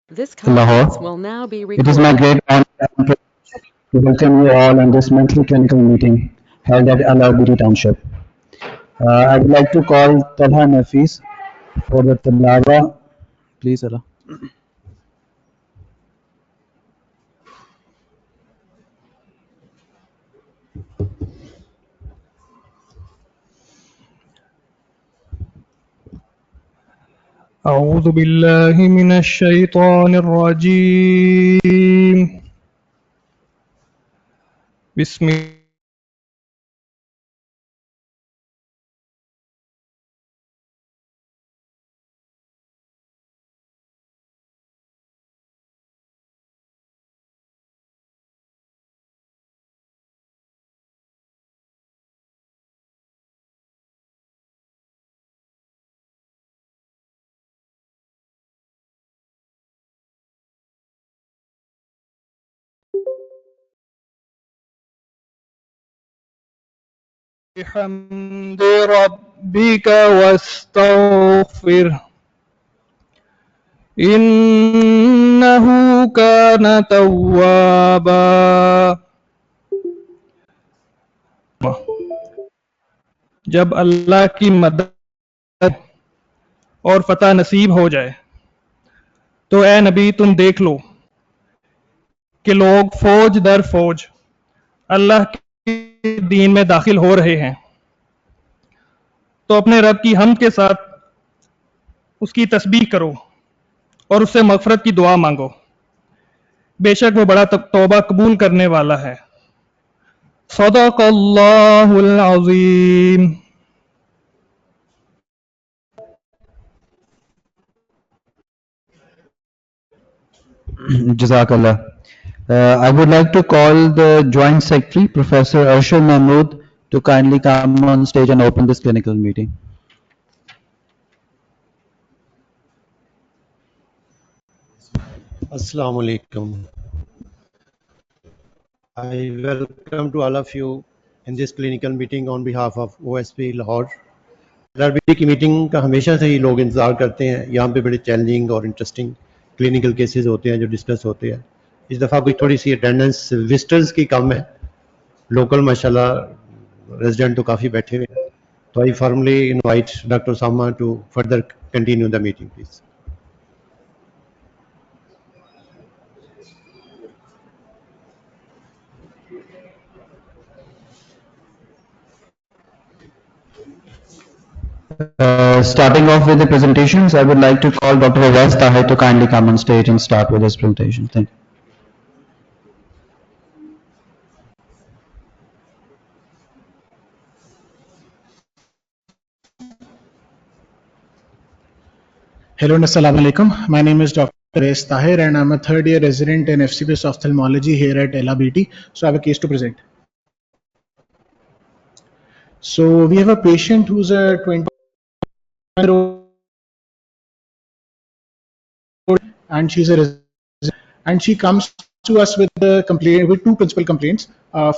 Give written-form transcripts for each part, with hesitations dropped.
This conference Lahore. will now be It is my recorded. great honor to welcome you all in this monthly clinical meeting held at LRBT Township. I would like to call Talha Nafis for the Talawa. Please, Allah. أعوذ بالله من الشيطان الرجيم بسم بحمد ربك واستغفره إنه كان توابا जब अल्लाह की मदद और फतह नसीब हो जाए तो ए नबी तुम देख लो कि लोग फौज दर फौज अल्लाह के दीन में दाखिल हो रहे हैं तो अपने रब की हमद के साथ उसकी तस्बीह करो और उससे मगफरत की दुआ मांगो बेशक वो बड़ा तौबा कबूल करने वाला है सदक़ल्लाहुल अज़ीम Jazakallah. I would like to call the Joint Secretary, Professor Arshad Mahmood, to kindly come on stage and open this clinical meeting. Assalamu alaikum. I welcome to all of you in this clinical meeting on behalf of OSP Lahore. LRBT की meeting का हमेशा से ही लोग इंतज़ार करते हैं। यहाँ पे बड़े चैलेंजिंग और इंटरेस्टिंग क्लिनिकल केसेस होते हैं जो डिस्कस होते हैं। इस दफ़ा कोई थोड़ी सी अटेंडेंस विजिटर्स की कम है, लोकल माशाल्लाह रेजिडेंट तो काफ़ी बैठे हुए हैं। तो I formally invite doctor Sama to further continue the meeting please. Starting off with the presentations, I would like to call Dr. Awais Tahir to kindly come on stage and start with his presentation. Thank you. Hello and Assalamu alaikum. My name is Dr. S. Tahir and I'm a third year resident in FCPS ophthalmology here at LRBT. So I have a case to present. So we have a patient who's a 20-year-old and she's a resident and she comes to us with the complaint with two principal complaints: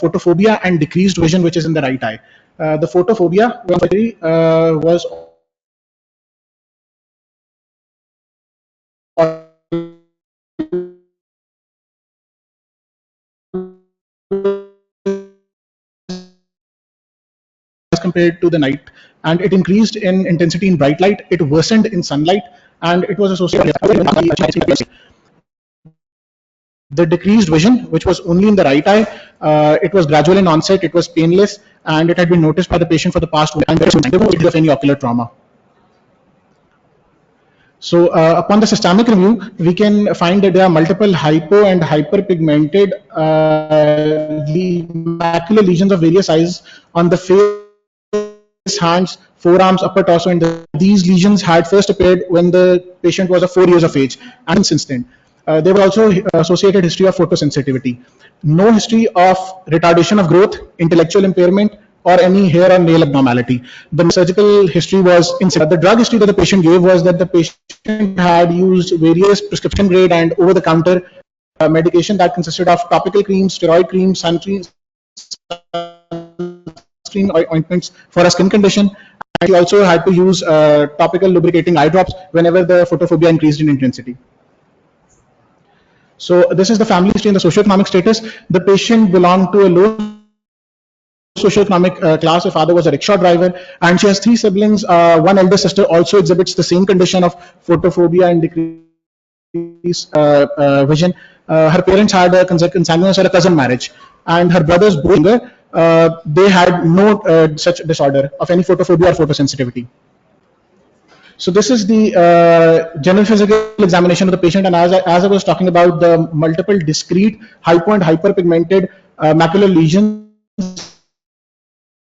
photophobia and decreased vision, which is in the right eye. The photophobia was as compared to the night, and it increased in intensity in bright light, it worsened in sunlight, and it was associated with the decreased vision, which was only in the right eye. It was gradual in onset, it was painless, and it had been noticed by the patient for the past week, and there was no of any ocular trauma. So upon the systemic review, we can find that there are multiple hypo and hyperpigmented macular lesions of various sizes on the face, hands, forearms, upper torso, and these lesions had first appeared when the patient was 4 years of age, and since then. There was also associated history of photosensitivity. No history of retardation of growth, intellectual impairment, or any hair or nail abnormality. The surgical history was insipid. The drug history that the patient gave was that the patient had used various prescription grade and over-the-counter medication that consisted of topical creams, steroid creams, sunscreen ointments for a skin condition. And he also had to use topical lubricating eye drops whenever the photophobia increased in intensity. So this is the family history and the socioeconomic status. The patient belonged to a low socioeconomic class. Her father was a rickshaw driver, and she has three siblings. One elder sister also exhibits the same condition of photophobia and decreased vision. Her parents had a consanguineous or a cousin marriage, and her brothers, both younger, they had no such disorder of any photophobia or photosensitivity. So this is the general physical examination of the patient, and as I was talking about the multiple discrete hypo and hyperpigmented macular lesions,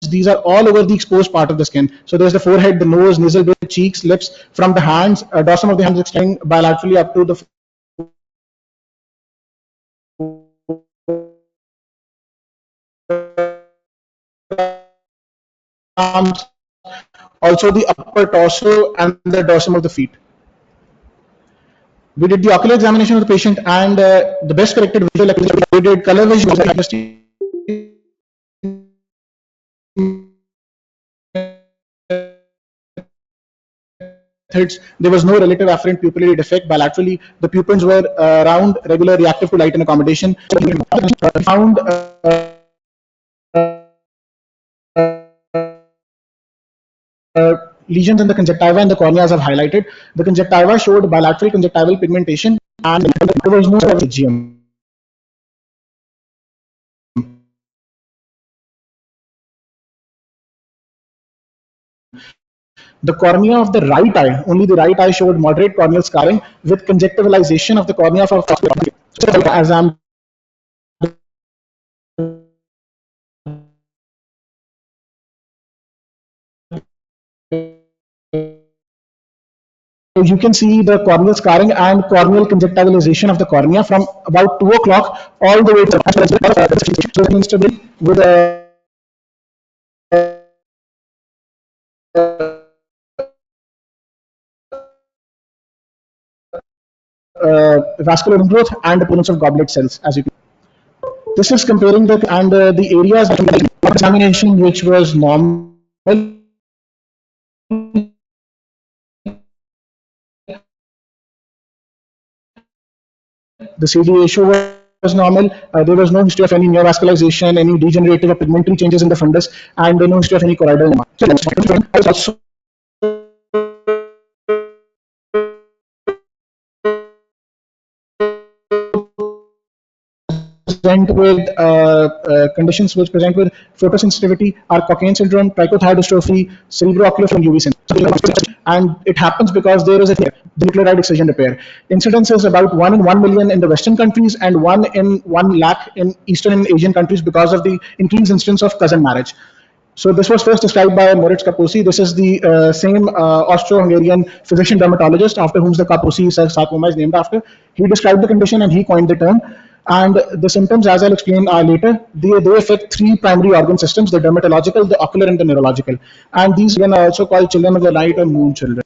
these are all over the exposed part of the skin. So there's the forehead, the nose, nasal bridge, cheeks, lips, from the hands, dorsum of the hands extending bilaterally up to the arms, also the upper torso and the dorsum of the feet. We did the ocular examination of the patient, and the best corrected visual acuity. We did color vision methods. There was no relative afferent pupillary defect. Bilaterally, the pupils were round, regular, reactive to light and accommodation. Found lesions in the conjunctiva and the cornea, as I've highlighted. The conjunctiva showed bilateral conjunctival pigmentation, and there was no GM. The cornea of the right eye, only the right eye, showed moderate corneal scarring with conjunctivalization of the cornea for as I'm you can see the corneal scarring and corneal conjunctivalization of the cornea from about 2 o'clock all the way to with a vascular ingrowth and appearance of goblet cells, as you can. This is comparing the areas of examination which was normal. The CD ratio was normal. There was no history of any neovascularization, any degenerative or pigmentary changes in the fundus, and no history of any choroidal edema. So also present with conditions which present with photosensitivity are Cockayne syndrome, trichothione dystrophy, cerebroocular from UV syndrome. And it happens because there is a nucleotide excision repair. Incidence is about 1 in 1 million in the Western countries and 1 in 1 lakh in Eastern and Asian countries because of the increased incidence of cousin marriage. So this was first described by Moritz Kaposi. This is the same Austro-Hungarian physician dermatologist after whom the Kaposi sarcoma is named after. He described the condition and he coined the term. And the symptoms, as I'll explain later, they affect three primary organ systems: the dermatological, the ocular, and the neurological. And these again are also called children of the light or moon children.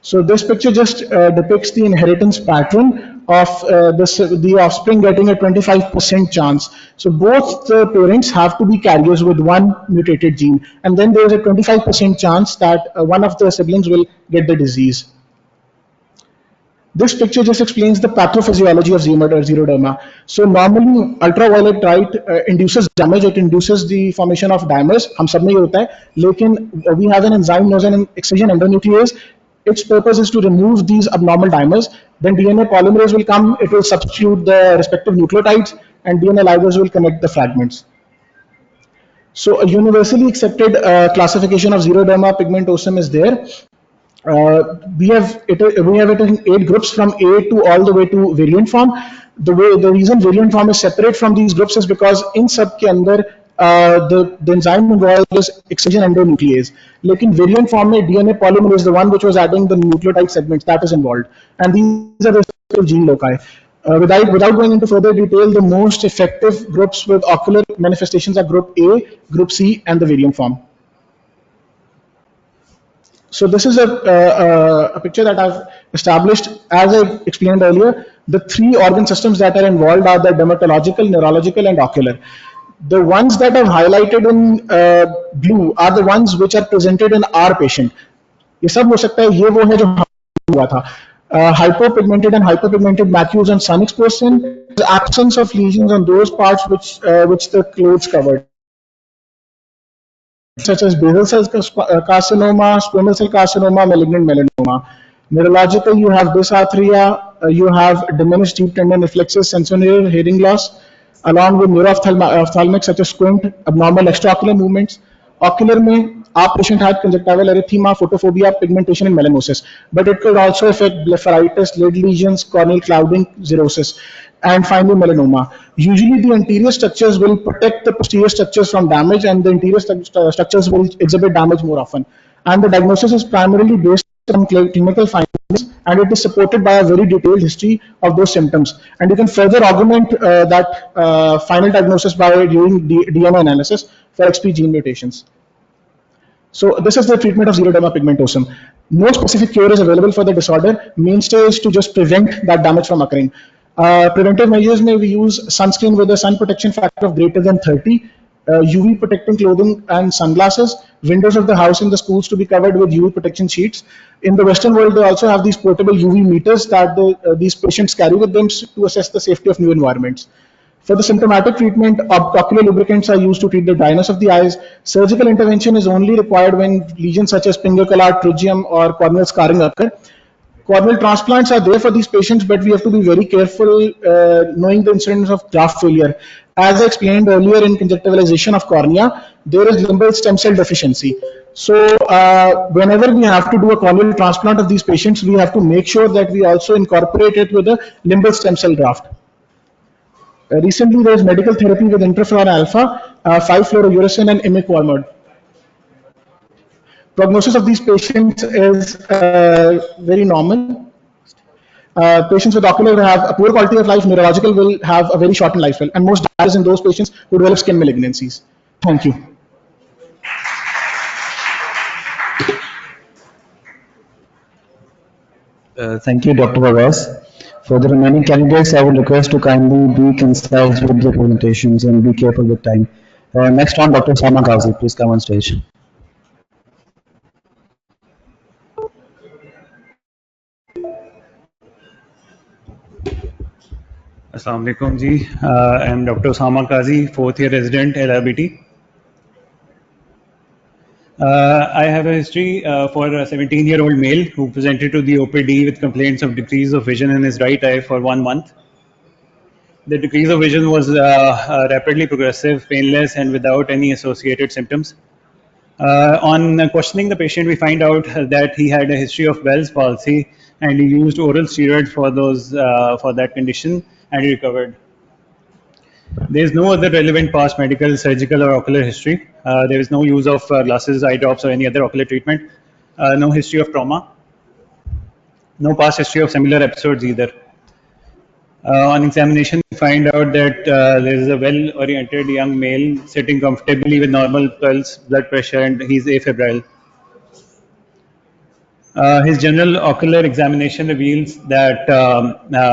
So this picture just depicts the inheritance pattern of the offspring getting a 25% chance. So both the parents have to be carriers with one mutated gene, and then there is a 25% chance that one of the siblings will get the disease. This picture just explains the pathophysiology of xeroderma. So normally ultraviolet light induces damage, it induces the formation of dimers. हम सब में ये होता है, लेकिन we have an enzyme known as an excision endonuclease. Its purpose is to remove these abnormal dimers. Then DNA polymerase will come, it will substitute the respective nucleotides, and DNA ligase will connect the fragments. So a universally accepted classification of xeroderma pigmentosum is there. We have it in 8 groups from A to all the way to variant form. The reason variant form is separate from these groups is because in sub के अंदर the enzyme involved is excision endonuclease. लेकिन variant form में DNA polymerase is the one which was adding the nucleotide segments that is involved, and these are the respective gene loci. Without going into further detail, the most effective groups with ocular manifestations are group A, group C, and the variant form. So this is a picture that I've established. As I explained earlier, the three organ systems that are involved are the dermatological, neurological, and ocular. The ones that I've highlighted in blue are the ones which are presented in our patient. ये सब हो सकता है, ये वो है जो हुआ था. Hypopigmented and hyperpigmented macules on sun exposed skin, absence of lesions on those parts which the clothes covered, such as basal cell carcinoma, squamous cell carcinoma, malignant melanoma. Neurological, you have dysarthria, you have diminished deep tendon reflexes, sensorineural hearing loss, along with neuroophthalmic such as squint, abnormal extraocular movements. Ocular में, our patient had conjunctival erythema, photophobia, pigmentation, and melanosis. But it could also affect blepharitis, lid lesions, corneal clouding, xerosis, and finally melanoma. Usually, the anterior structures will protect the posterior structures from damage, and the interior structures will exhibit damage more often. And the diagnosis is primarily based on clinical findings, and it is supported by a very detailed history of those symptoms. And you can further augment that final diagnosis by doing DNA analysis for XP gene mutations. So this is the treatment of xeroderma pigmentosum. No specific cure is available for the disorder. Mainstay is to just prevent that damage from occurring. Preventive measures may we use sunscreen with a sun protection factor of greater than 30, UV protecting clothing and sunglasses, windows of the house and the schools to be covered with UV protection sheets. In the Western world, they also have these portable UV meters that these patients carry with them to assess the safety of new environments. For the symptomatic treatment, ocular lubricants are used to treat the dryness of the eyes. Surgical intervention is only required when lesions such as pinguicular, pterygium, or corneal scarring occur. Corneal transplants are there for these patients, but we have to be very careful knowing the incidence of graft failure. As I explained earlier in conjunctivalization of cornea, there is limbal stem cell deficiency. So whenever we have to do a corneal transplant of these patients, we have to make sure that we also incorporate it with a limbal stem cell graft. Recently, there is medical therapy with interferon alpha, 5-fluorouracil, and imiquimod. Prognosis of these patients is very normal. Patients with ocular have a poor quality of life. Neurological will have a very shortened lifespan, and most die in those patients who develop skin malignancies. Thank you. Thank you, Dr. Abbas. For the remaining candidates, I would request to kindly be concise with the presentations and be careful with time. Next on, Dr. Sama Ghazi, please come on stage. Assalamu alaikum ji. I am Dr. Osama Kazi, fourth year resident LRBT. I have a history for a 17-year-old male who presented to the OPD with complaints of decrease of vision in his right eye for 1 month. The decrease of vision was rapidly progressive, painless, and without any associated symptoms. On questioning the patient, we find out that he had a history of Bell's palsy, and he used oral steroids for that condition, and he recovered. There is no other relevant past medical, surgical, or ocular history. There is no use of glasses, eye drops, or any other ocular treatment. No history of trauma. No past history of similar episodes either. On examination, we find out that there is a well-oriented young male sitting comfortably with normal pulse, blood pressure, and he's afebrile. His general ocular examination reveals that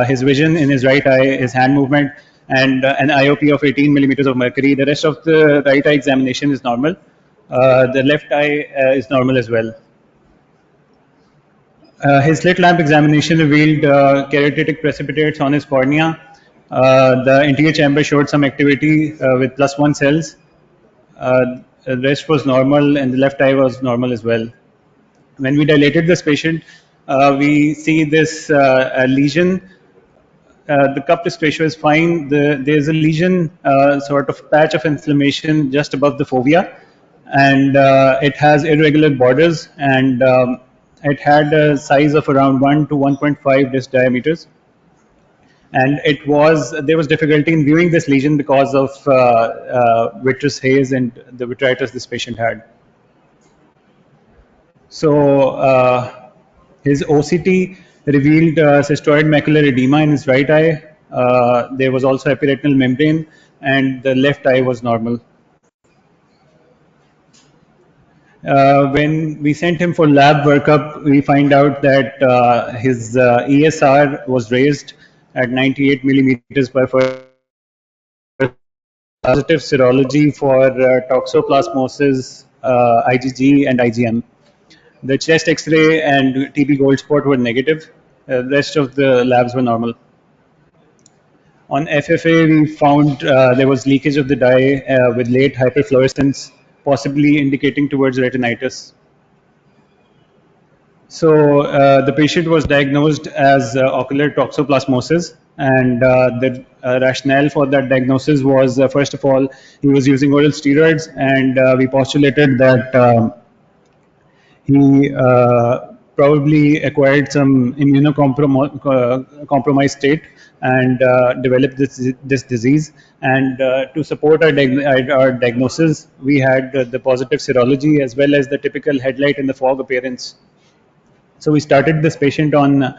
his vision in his right eye is hand movement and an IOP of 18 millimeters of mercury. The rest of the right eye examination is normal. The left eye is normal as well. His slit lamp examination revealed keratitic precipitates on his cornea. The anterior chamber showed some activity with +1 cells. The rest was normal, and the left eye was normal as well. When we dilated this patient, we see this lesion. The cup disc ratio is fine. There's a lesion, sort of patch of inflammation just above the fovea, and it has irregular borders, and it had a size of around 1 to 1.5 disc diameters. And there was difficulty in viewing this lesion because of vitreous haze and the vitritis this patient had. So his OCT revealed cystoid macular edema in his right eye. There was also epiretinal membrane, and the left eye was normal. When we sent him for lab workup, we find out that his ESR was raised at 98 millimeters per positive serology for toxoplasmosis, IgG, and IgM. The chest X-ray and TB gold spot were negative. The rest of the labs were normal. On FFA, we found there was leakage of the dye with late hyperfluorescence, possibly indicating towards retinitis. So the patient was diagnosed as ocular toxoplasmosis, and the rationale for that diagnosis was, first of all, he was using oral steroids, and we postulated that he probably acquired some immunocompromised state and developed this disease. And to support our diagnosis, we had the positive serology as well as the typical headlight in the fog appearance. So we started this patient on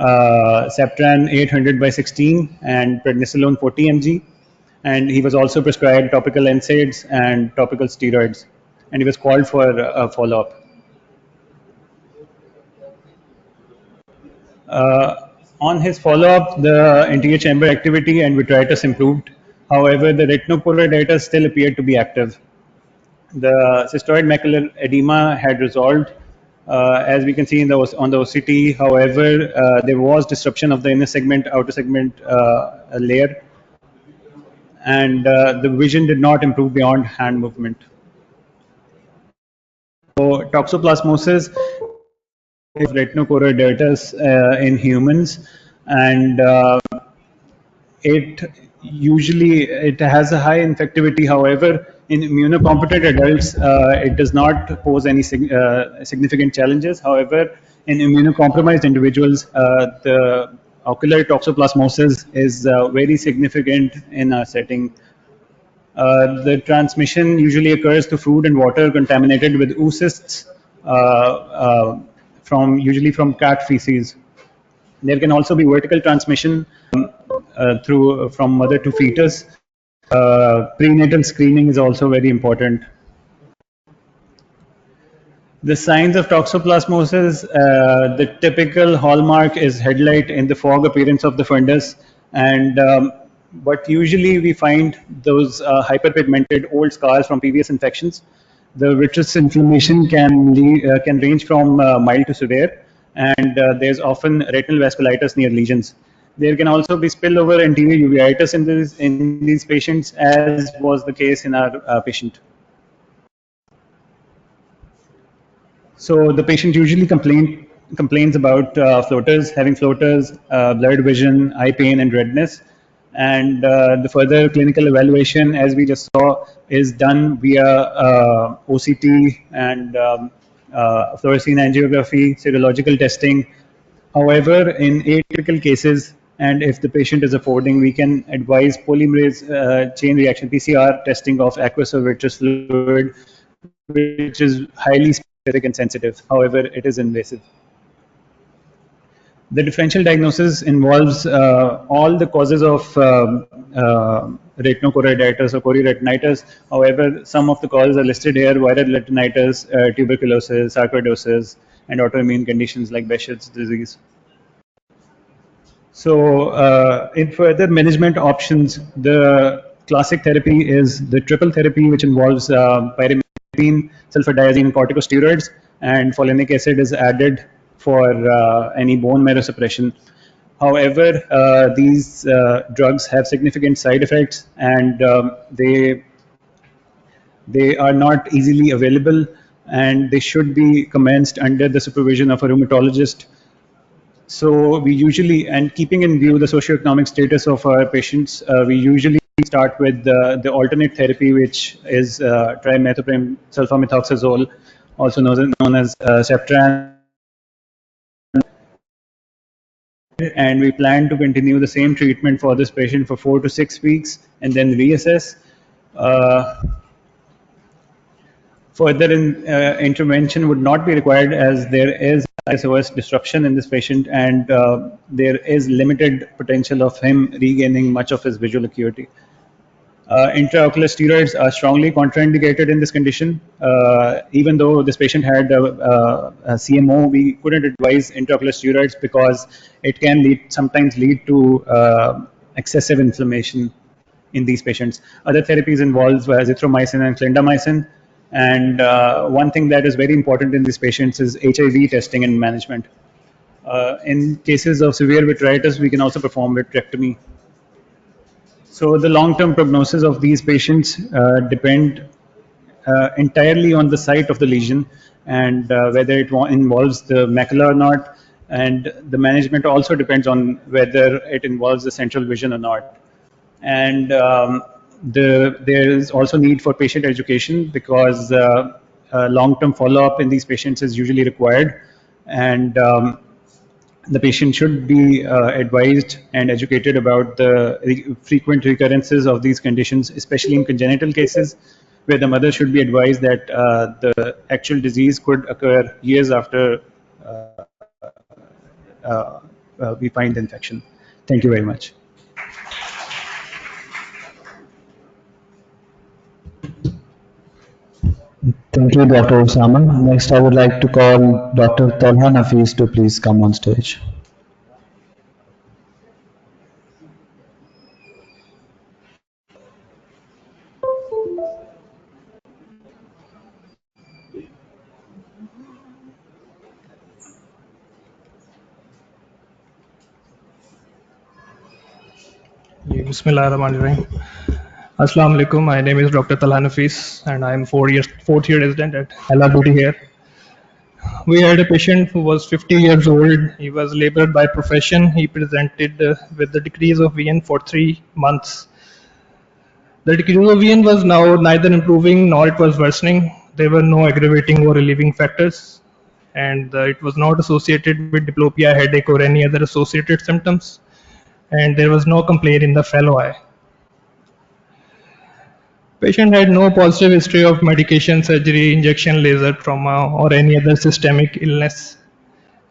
Septran 800 by 16 and prednisolone 40 mg, and he was also prescribed topical NSAIDs and topical steroids, and he was called for a follow-up. On his follow-up, the anterior chamber activity and vitritis improved. However, the retinochoroiditis still appeared to be active. The cystoid macular edema had resolved, as we can see on the OCT. However, there was disruption of the inner segment, outer segment layer, and the vision did not improve beyond hand movement. So, toxoplasmosis is retinochoroiditis in humans, and it has a high infectivity. However, in immunocompetent adults, it does not pose any significant challenges. However, in immunocompromised individuals, the ocular toxoplasmosis is very significant in our setting. The transmission usually occurs to food and water contaminated with oocysts, usually from cat feces. There can also be vertical transmission from mother to fetus. Prenatal screening is also very important. The signs of toxoplasmosis, the typical hallmark is headlight in the fog appearance of the fundus, and but usually we find those hyperpigmented old scars from previous infections. The vitreous inflammation can range from mild to severe, and there's often retinal vasculitis near lesions. There can also be spillover anterior uveitis in these patients, as was the case in our patient. So the patient usually complains about having floaters, blurred vision, eye pain, and redness. And the further clinical evaluation, as we just saw, is done via OCT and fluorescein angiography, serological testing. However, in atypical cases, and if the patient is affording, we can advise polymerase chain reaction PCR testing of aqueous or vitreous fluid, which is highly specific and sensitive. However, it is invasive. The differential diagnosis involves all the causes of retinochoroiditis or chorioretinitis. However, some of the causes are listed here: viral retinitis, tuberculosis, sarcoidosis, and autoimmune conditions like Behçet's disease. So, in further management options, the classic therapy is the triple therapy, which involves pyrimidine, sulfadiazine, and corticosteroids, and folinic acid is added for any bone marrow suppression. However, these drugs have significant side effects, and they are not easily available, and they should be commenced under the supervision of a rheumatologist. So we usually, and keeping in view the socioeconomic status of our patients, we usually start with the alternate therapy, which is trimethoprim sulfamethoxazole, also known as Septran. And we plan to continue the same treatment for this patient for 4 to 6 weeks and then reassess. Further intervention would not be required, as there is ISOS disruption in this patient, and there is limited potential of him regaining much of his visual acuity. Intraocular steroids are strongly contraindicated in this condition. Even though this patient had a CMO, we couldn't advise intraocular steroids because it can sometimes lead to excessive inflammation in these patients. Other therapies involve azithromycin and clindamycin. And one thing that is very important in these patients is HIV testing and management. In cases of severe vitritis, we can also perform vitrectomy. So the long-term prognosis of these patients depend entirely on the site of the lesion and whether it involves the macula or not. And the management also depends on whether it involves the central vision or not. And there is also need for patient education because long-term follow-up in these patients is usually required. And the patient should be advised and educated about the frequent recurrences of these conditions, especially in congenital cases, where the mother should be advised that the actual disease could occur years after we find the infection. Thank you very much. Thank you, Dr. Osama. Next, I would like to call Dr. Talha Nafis to please come on stage. Bismillahirrahmanirrahim. Assalamu alaikum. My name is Dr. Talha Nafis, and I am fourth year resident at LRBT here. We had a patient who was 50 years old. He was labored by profession. He presented with the decrease of VN for 3 months. The decrease of VN was now neither improving nor it was worsening. There were no aggravating or relieving factors, and it was not associated with diplopia, headache, or any other associated symptoms. And there was no complaint in the fellow eye. Patient had no positive history of medication, surgery, injection, laser, trauma, or any other systemic illness,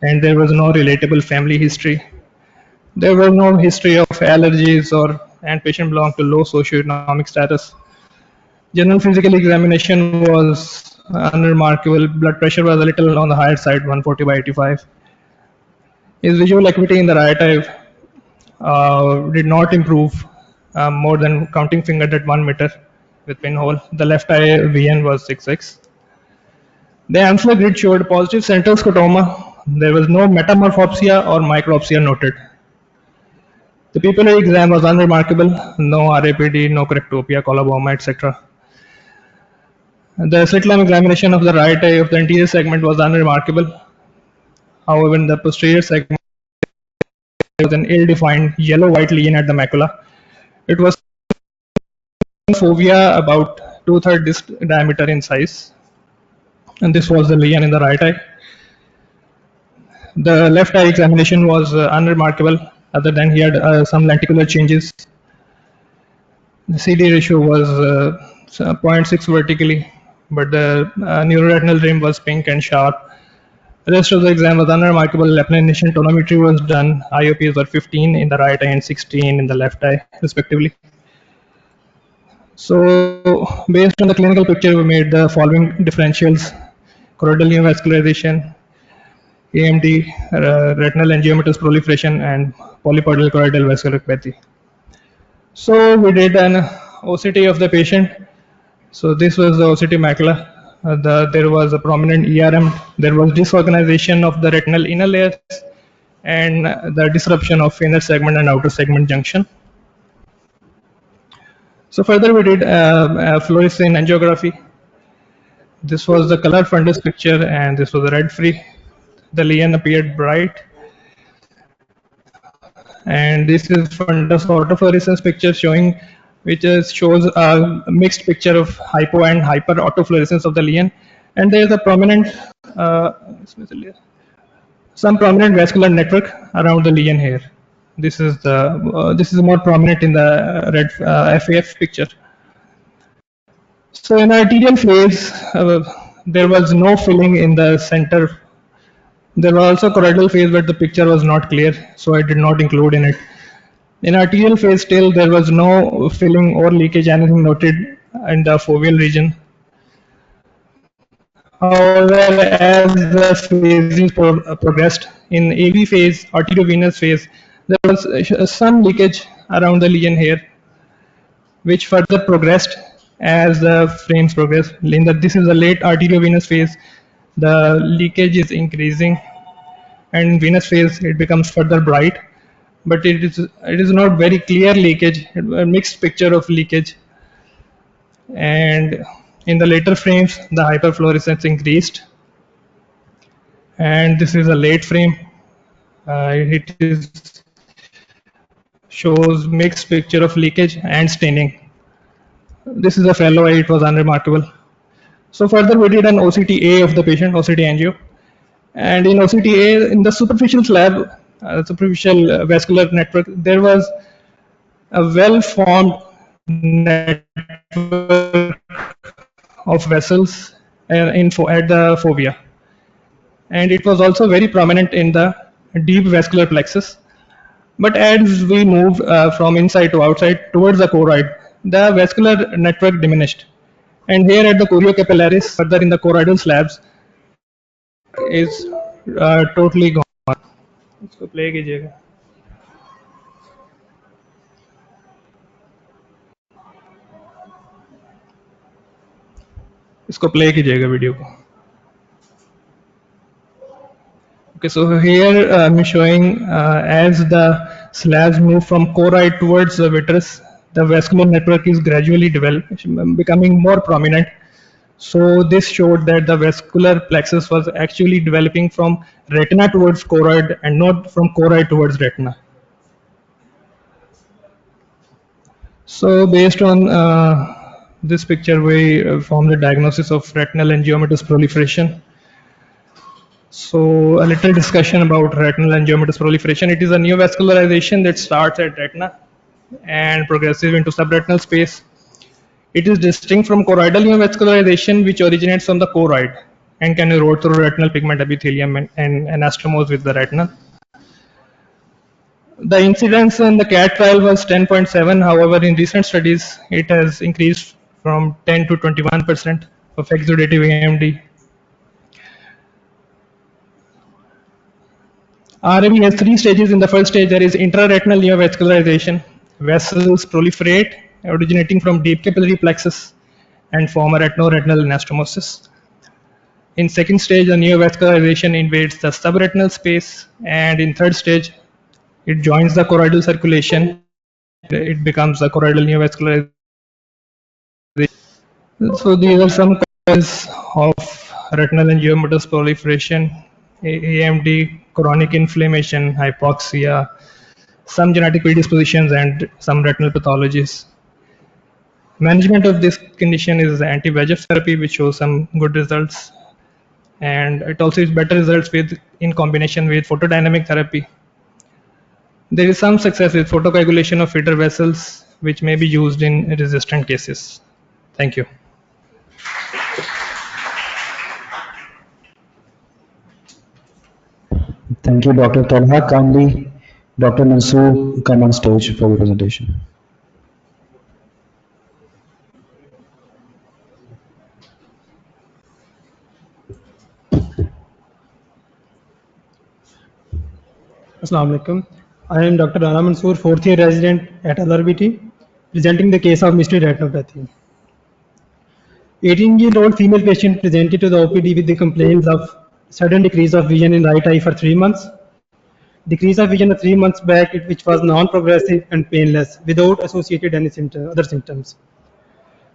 and there was no relatable family history. There was no history of allergies, and patient belonged to low socioeconomic status. General physical examination was unremarkable. Blood pressure was a little on the higher side, 140/85. His visual acuity in the right eye did not improve more than counting finger at 1 meter with pinhole. The left eye VN was 6x. The amphilar grid showed positive central scotoma. There was no metamorphopsia or micropsia noted. The pupillary exam was unremarkable. No RAPD, no correctopia, coloboma, etc. The slit lamp examination of the right eye of the anterior segment was unremarkable. However, in the posterior segment, there was an ill-defined yellow-white lesion at the macula. It was fovea about 2/3 disc diameter in size, and this was the lesion in the right eye. The left eye examination was unremarkable, other than he had some lenticular changes. The CD ratio was 0.6 vertically, but the neuroretinal rim was pink and sharp. The rest of the exam was unremarkable. Applanation tonometry was done. IOPs were 15 in the right eye and 16 in the left eye, respectively. So, based on the clinical picture, we made the following differentials: choroidal neovascularization, AMD, retinal angiomatous proliferation, and polypoidal choroidal vasculopathy. So, we did an OCT of the patient. So, this was the OCT macula. There was a prominent ERM. There was disorganization of the retinal inner layers and the disruption of inner segment and outer segment junction. So further we did fluorescein angiography. This was the color fundus picture and this was the red free. The lesion appeared bright. And this is fundus autofluorescence picture showing shows a mixed picture of hypo and hyper autofluorescence of the lesion. And there is a prominent some prominent vascular network around the lesion here. This is more prominent in the red FAF picture. So in the arterial phase, there was no filling in the center. There was also choroidal phase, but the picture was not clear, so I did not include in it. In arterial phase, still there was no filling or leakage, anything noted in the foveal region. However, as the phases progressed, in AV phase, arteriovenous phase, there was some leakage around the lesion here, which further progressed as the frames progress. This is the late arteriovenous phase. The leakage is increasing, and in venous phase it becomes further bright, but it is not very clear leakage, a mixed picture of leakage. And in the later frames the hyperfluorescence increased, and this is a late frame. It is shows mixed picture of leakage and staining. This is a fellow eye, it was unremarkable. So further we did an OCTA of the patient, OCT angio, and in OCTA, in the superficial slab, superficial vascular network, there was a well-formed network of vessels at the fovea, and it was also very prominent in the deep vascular plexus. But as we moved from inside to outside towards the choroid, the vascular network diminished. And here at the choriocapillaris, further in the choroidal slabs, is totally gone. इसको play कीजिएगा. इसको play कीजिएगा video को. Okay, so here I'm showing as the slabs move from choroid towards the vitreous, the vascular network is gradually becoming more prominent. So this showed that the vascular plexus was actually developing from retina towards choroid and not from choroid towards retina. So based on this picture, we formed the diagnosis of retinal angiomatous proliferation. So a little discussion about retinal angiomatous proliferation. It is a neovascularization that starts at retina and progresses into subretinal space. It is distinct from choroidal neovascularization, which originates from the choroid and can erode through retinal pigment epithelium and anastomose with the retina. The incidence in the CAT trial was 10.7. However, in recent studies, it has increased from 10 to 21% of exudative AMD. RAB has 3 stages. In the first stage, there is intraretinal neovascularization. Vessels proliferate, originating from deep capillary plexus and form a retinoretinal anastomosis. In second stage, the neovascularization invades the subretinal space, and in third stage, it joins the choroidal circulation. It becomes a choroidal neovascularization. So these are some causes of retinal angiomatous proliferation: AMD, chronic inflammation, hypoxia, some genetic predispositions, and some retinal pathologies. Management of this condition is anti-VEGF therapy, which shows some good results, and it also is better results in combination with photodynamic therapy. There is some success with photocoagulation of feeder vessels, which may be used in resistant cases. Thank you. Thank you, Dr. Talha. Kindly, Dr. Mansoor, come on stage for the presentation. Assalamu alaikum. I am Dr. Rana Mansoor, fourth year resident at LRBT, presenting the case of mystery retinopathy. 18-year-old female patient presented to the OPD with the complaints of sudden decrease of vision in right eye for 3 months. Decrease of vision 3 months back, which was non-progressive and painless without associated any other symptoms.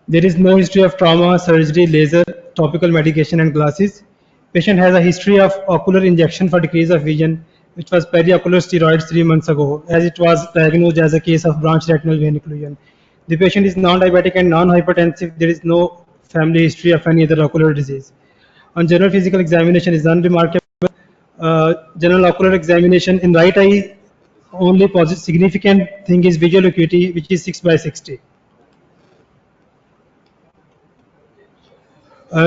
There is no history of trauma, surgery, laser, topical medication and glasses. Patient has a history of ocular injection for decrease of vision, which was periocular steroids 3 months ago, as it was diagnosed as a case of branch retinal vein occlusion. The patient is non-diabetic and non-hypertensive. There is no family history of any other ocular disease. On general physical examination is unremarkable. General ocular examination in right eye, only significant thing is visual acuity, which is 6/60.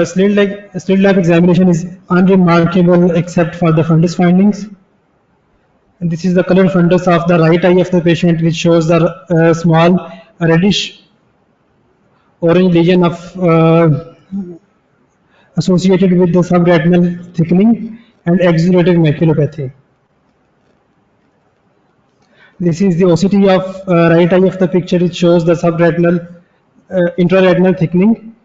Slit lamp examination is unremarkable except for the fundus findings. And this is the color fundus of the right eye of the patient, which shows the small reddish orange lesion of associated with the subretinal thickening and exudative maculopathy. This is the OCT of right eye of the picture. It shows the subretinal intraretinal thickening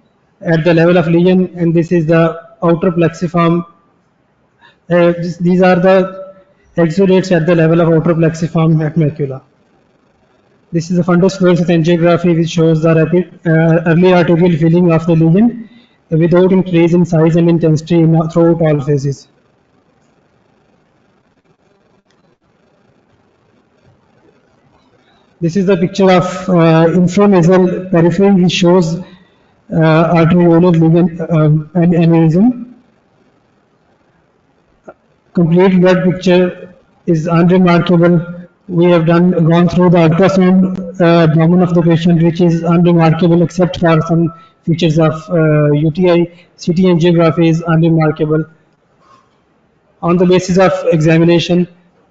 at the level of lesion, and this is the outer plexiform. These are the exudates at the level of outer plexiform at macula. This is a fundus fluorescence angiography which shows the rapid early arterial filling of the lesion without increase in size and intensity throughout all phases. This is the picture of infranasal periphery which shows arteriolar lesion and aneurysm. Complete blood picture is unremarkable. We have gone through the ultrasound abdomen of the patient, which is unremarkable except for some features of UTI. CT angiography is unremarkable. On the basis of examination,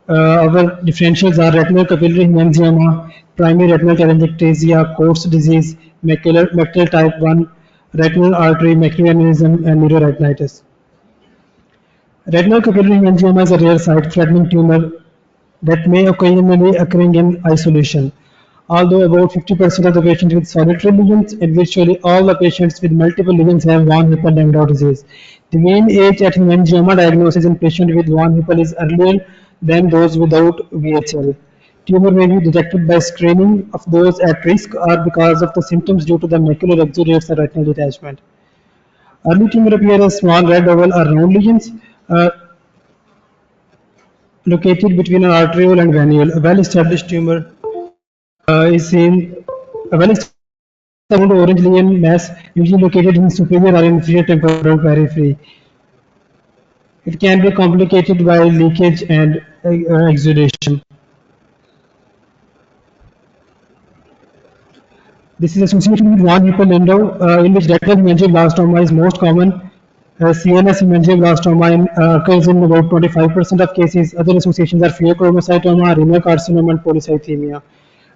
our differentials are retinal capillary hemangioma, primary retinal telangiectasia, Coats disease, macular type 1, retinal artery maculaneurysm, and neuroretinitis. Retinal capillary hemangioma is a rare sight-threatening tumor that may occasionally occurring in isolation. Although about 50% of the patients with solitary lesions and virtually all the patients with multiple lesions have von Hippel-Lindau disease. The mean age at hemangioma diagnosis in patients with von Hippel is earlier than those without VHL. Tumor may be detected by screening of those at risk or because of the symptoms due to the macular exudates or retinal detachment. Early tumor appears as small red oval or round lesions located between an arteriole and venule. A well-established tumor is seen. A well-established orange lesion mass usually located in superior or inferior temporal periphery. It can be complicated by leakage and exudation. This is associated with von Hippel-Lindau, in which retinal hemangioblastoma is most common. CNS hemangioblastoma occurs in about 25% of cases. Other associations are pheochromocytoma, renal carcinoma, and polycythemia.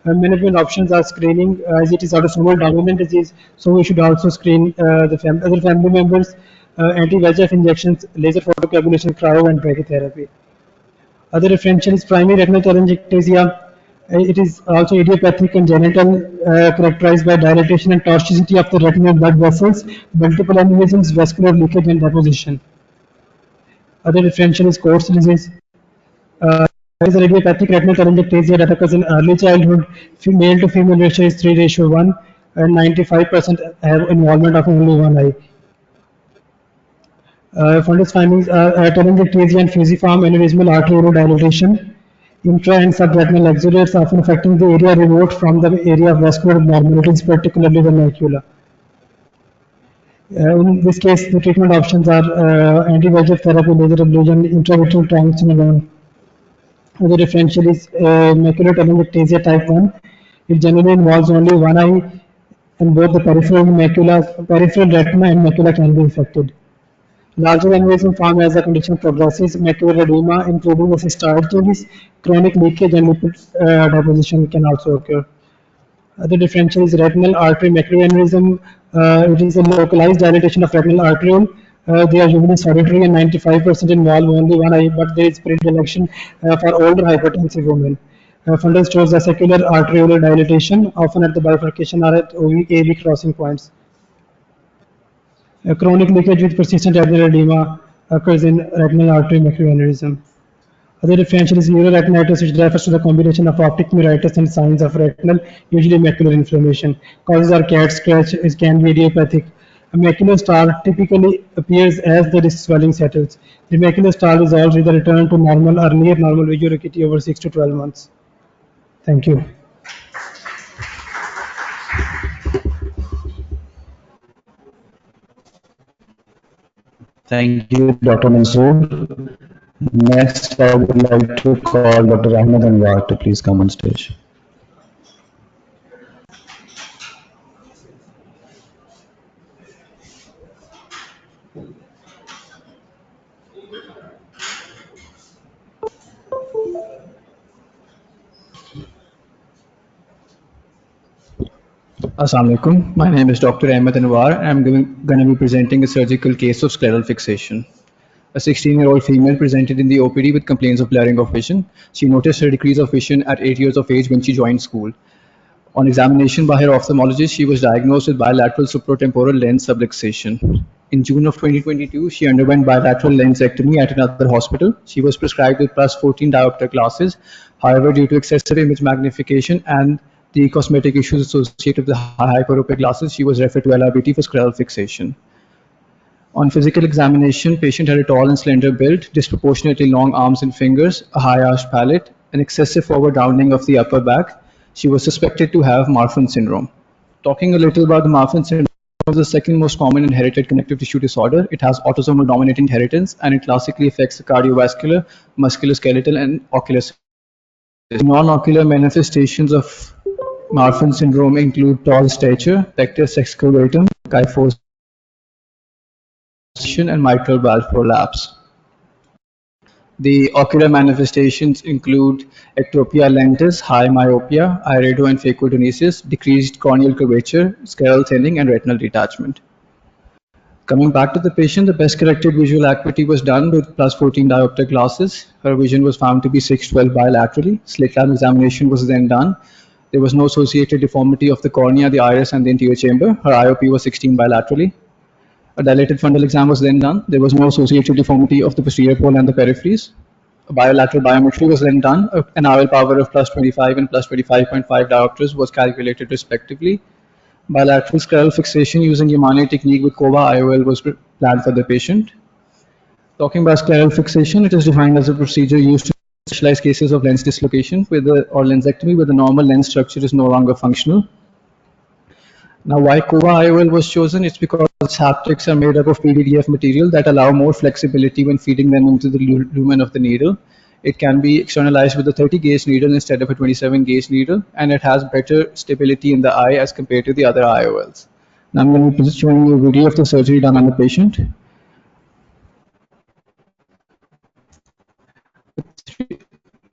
Management options are screening, as it is autosomal dominant disease, so we should also screen the other family members, anti-VEGF injections, laser photocoagulation, cryo, and brachytherapy. Other differential is primary retinal telangiectasia. It is also idiopathic and genital, characterized by dilatation and tortuosity of the retinal blood vessels, multiple aneurysms, vascular leakage, and deposition. Other differential is Coats disease. There is a idiopathic retinal telangiectasia that occurs in early childhood. Male to female ratio is 3:1, and 95% have involvement of only one eye. Fundus findings are telangiectasia and fusiform aneurysmal arterial dilatation. Intra and subretinal exudates often affecting the area remote from the area of vascular abnormalities, particularly the macula. In this case, the treatment options are anti-VEGF therapy, laser ablation, intravitreal triamcinolone. The differential is macular telangiectasia type 1. It generally involves only one eye, and both the peripheral retina and macula can be affected. Larger aneurysm form as the condition progresses, macular edema, including the cystoid changes, chronic leakage, and lipid deposition can also occur. The differential is retinal artery macular aneurysm. It is a localized dilatation of retinal arteriole. They are usually solitary and 95% involve only one eye, but there is predilection for older hypertensive women. Fundus shows a secular arteriolar dilatation, often at the bifurcation or at AV crossing points. Chronic leakage with persistent retinal edema occurs in retinal artery macular aneurysm. Other differential is neuroretinitis, which refers to the combination of optic neuritis and signs of retinal, usually macular inflammation. Causes are cat scratch, it can be idiopathic. A macular star typically appears as the disc swelling settles. The macular star resolves with a return to normal or near normal visual acuity over 6 to 12 months. Thank you. Thank you, Dr. Mansoor. Next, I would like to call Dr. Ahmed Anwar to please come on stage. Assalamu alaikum. My name is Dr. Ahmed Anwar. I'm going to be presenting a surgical case of scleral fixation. A 16-year-old female presented in the OPD with complaints of blurring of vision. She noticed her decrease of vision at 8 years of age when she joined school. On examination by her ophthalmologist, she was diagnosed with bilateral supratemporal lens subluxation. In June of 2022, she underwent bilateral lensectomy at another hospital. She was prescribed with plus 14 diopter glasses. However, due to excessive image magnification and the cosmetic issues associated with the hyperopic glasses, she was referred to LRBT for scleral fixation. On physical examination, patient had a tall and slender build, disproportionately long arms and fingers, a high arched palate, an excessive forward rounding of the upper back. She was suspected to have Marfan syndrome. Talking a little about the Marfan syndrome, is the second most common inherited connective tissue disorder. It has autosomal dominant inheritance and it classically affects the cardiovascular, musculoskeletal, and ocular systems. Non-ocular manifestations of Marfan syndrome include tall stature, pectus excavatum, kyphosis, and mitral valve prolapse. The ocular manifestations include ectopia lentis, high myopia, irido and phacodonesis, decreased corneal curvature, scleral thinning, and retinal detachment. Coming back to the patient, the best corrected visual acuity was done with plus 14 diopter glasses. Her vision was found to be 612 bilaterally. Slit lamp examination was then done. There was no associated deformity of the cornea, the iris, and the anterior chamber. Her IOP was 16 bilaterally. A dilated frontal exam was then done. There was no associated deformity of the posterior pole and the peripheries. A bilateral biometry was then done. An RL power of plus 25 and plus 25.5 diopters was calculated respectively. Bilateral scleral fixation using Yamane technique with COVA IOL was planned for the patient. Talking about scleral fixation, it is defined as a procedure used to specialize cases of lens dislocation or lensectomy where the normal lens structure is no longer functional. Now, why COVA IOL was chosen? It's because haptics are made up of PVDF material that allow more flexibility when feeding them into the lumen of the needle. It can be externalized with a 30 gauge needle instead of a 27 gauge needle, and it has better stability in the eye as compared to the other IOLs. Now I'm going to be showing you a video of the surgery done on the patient.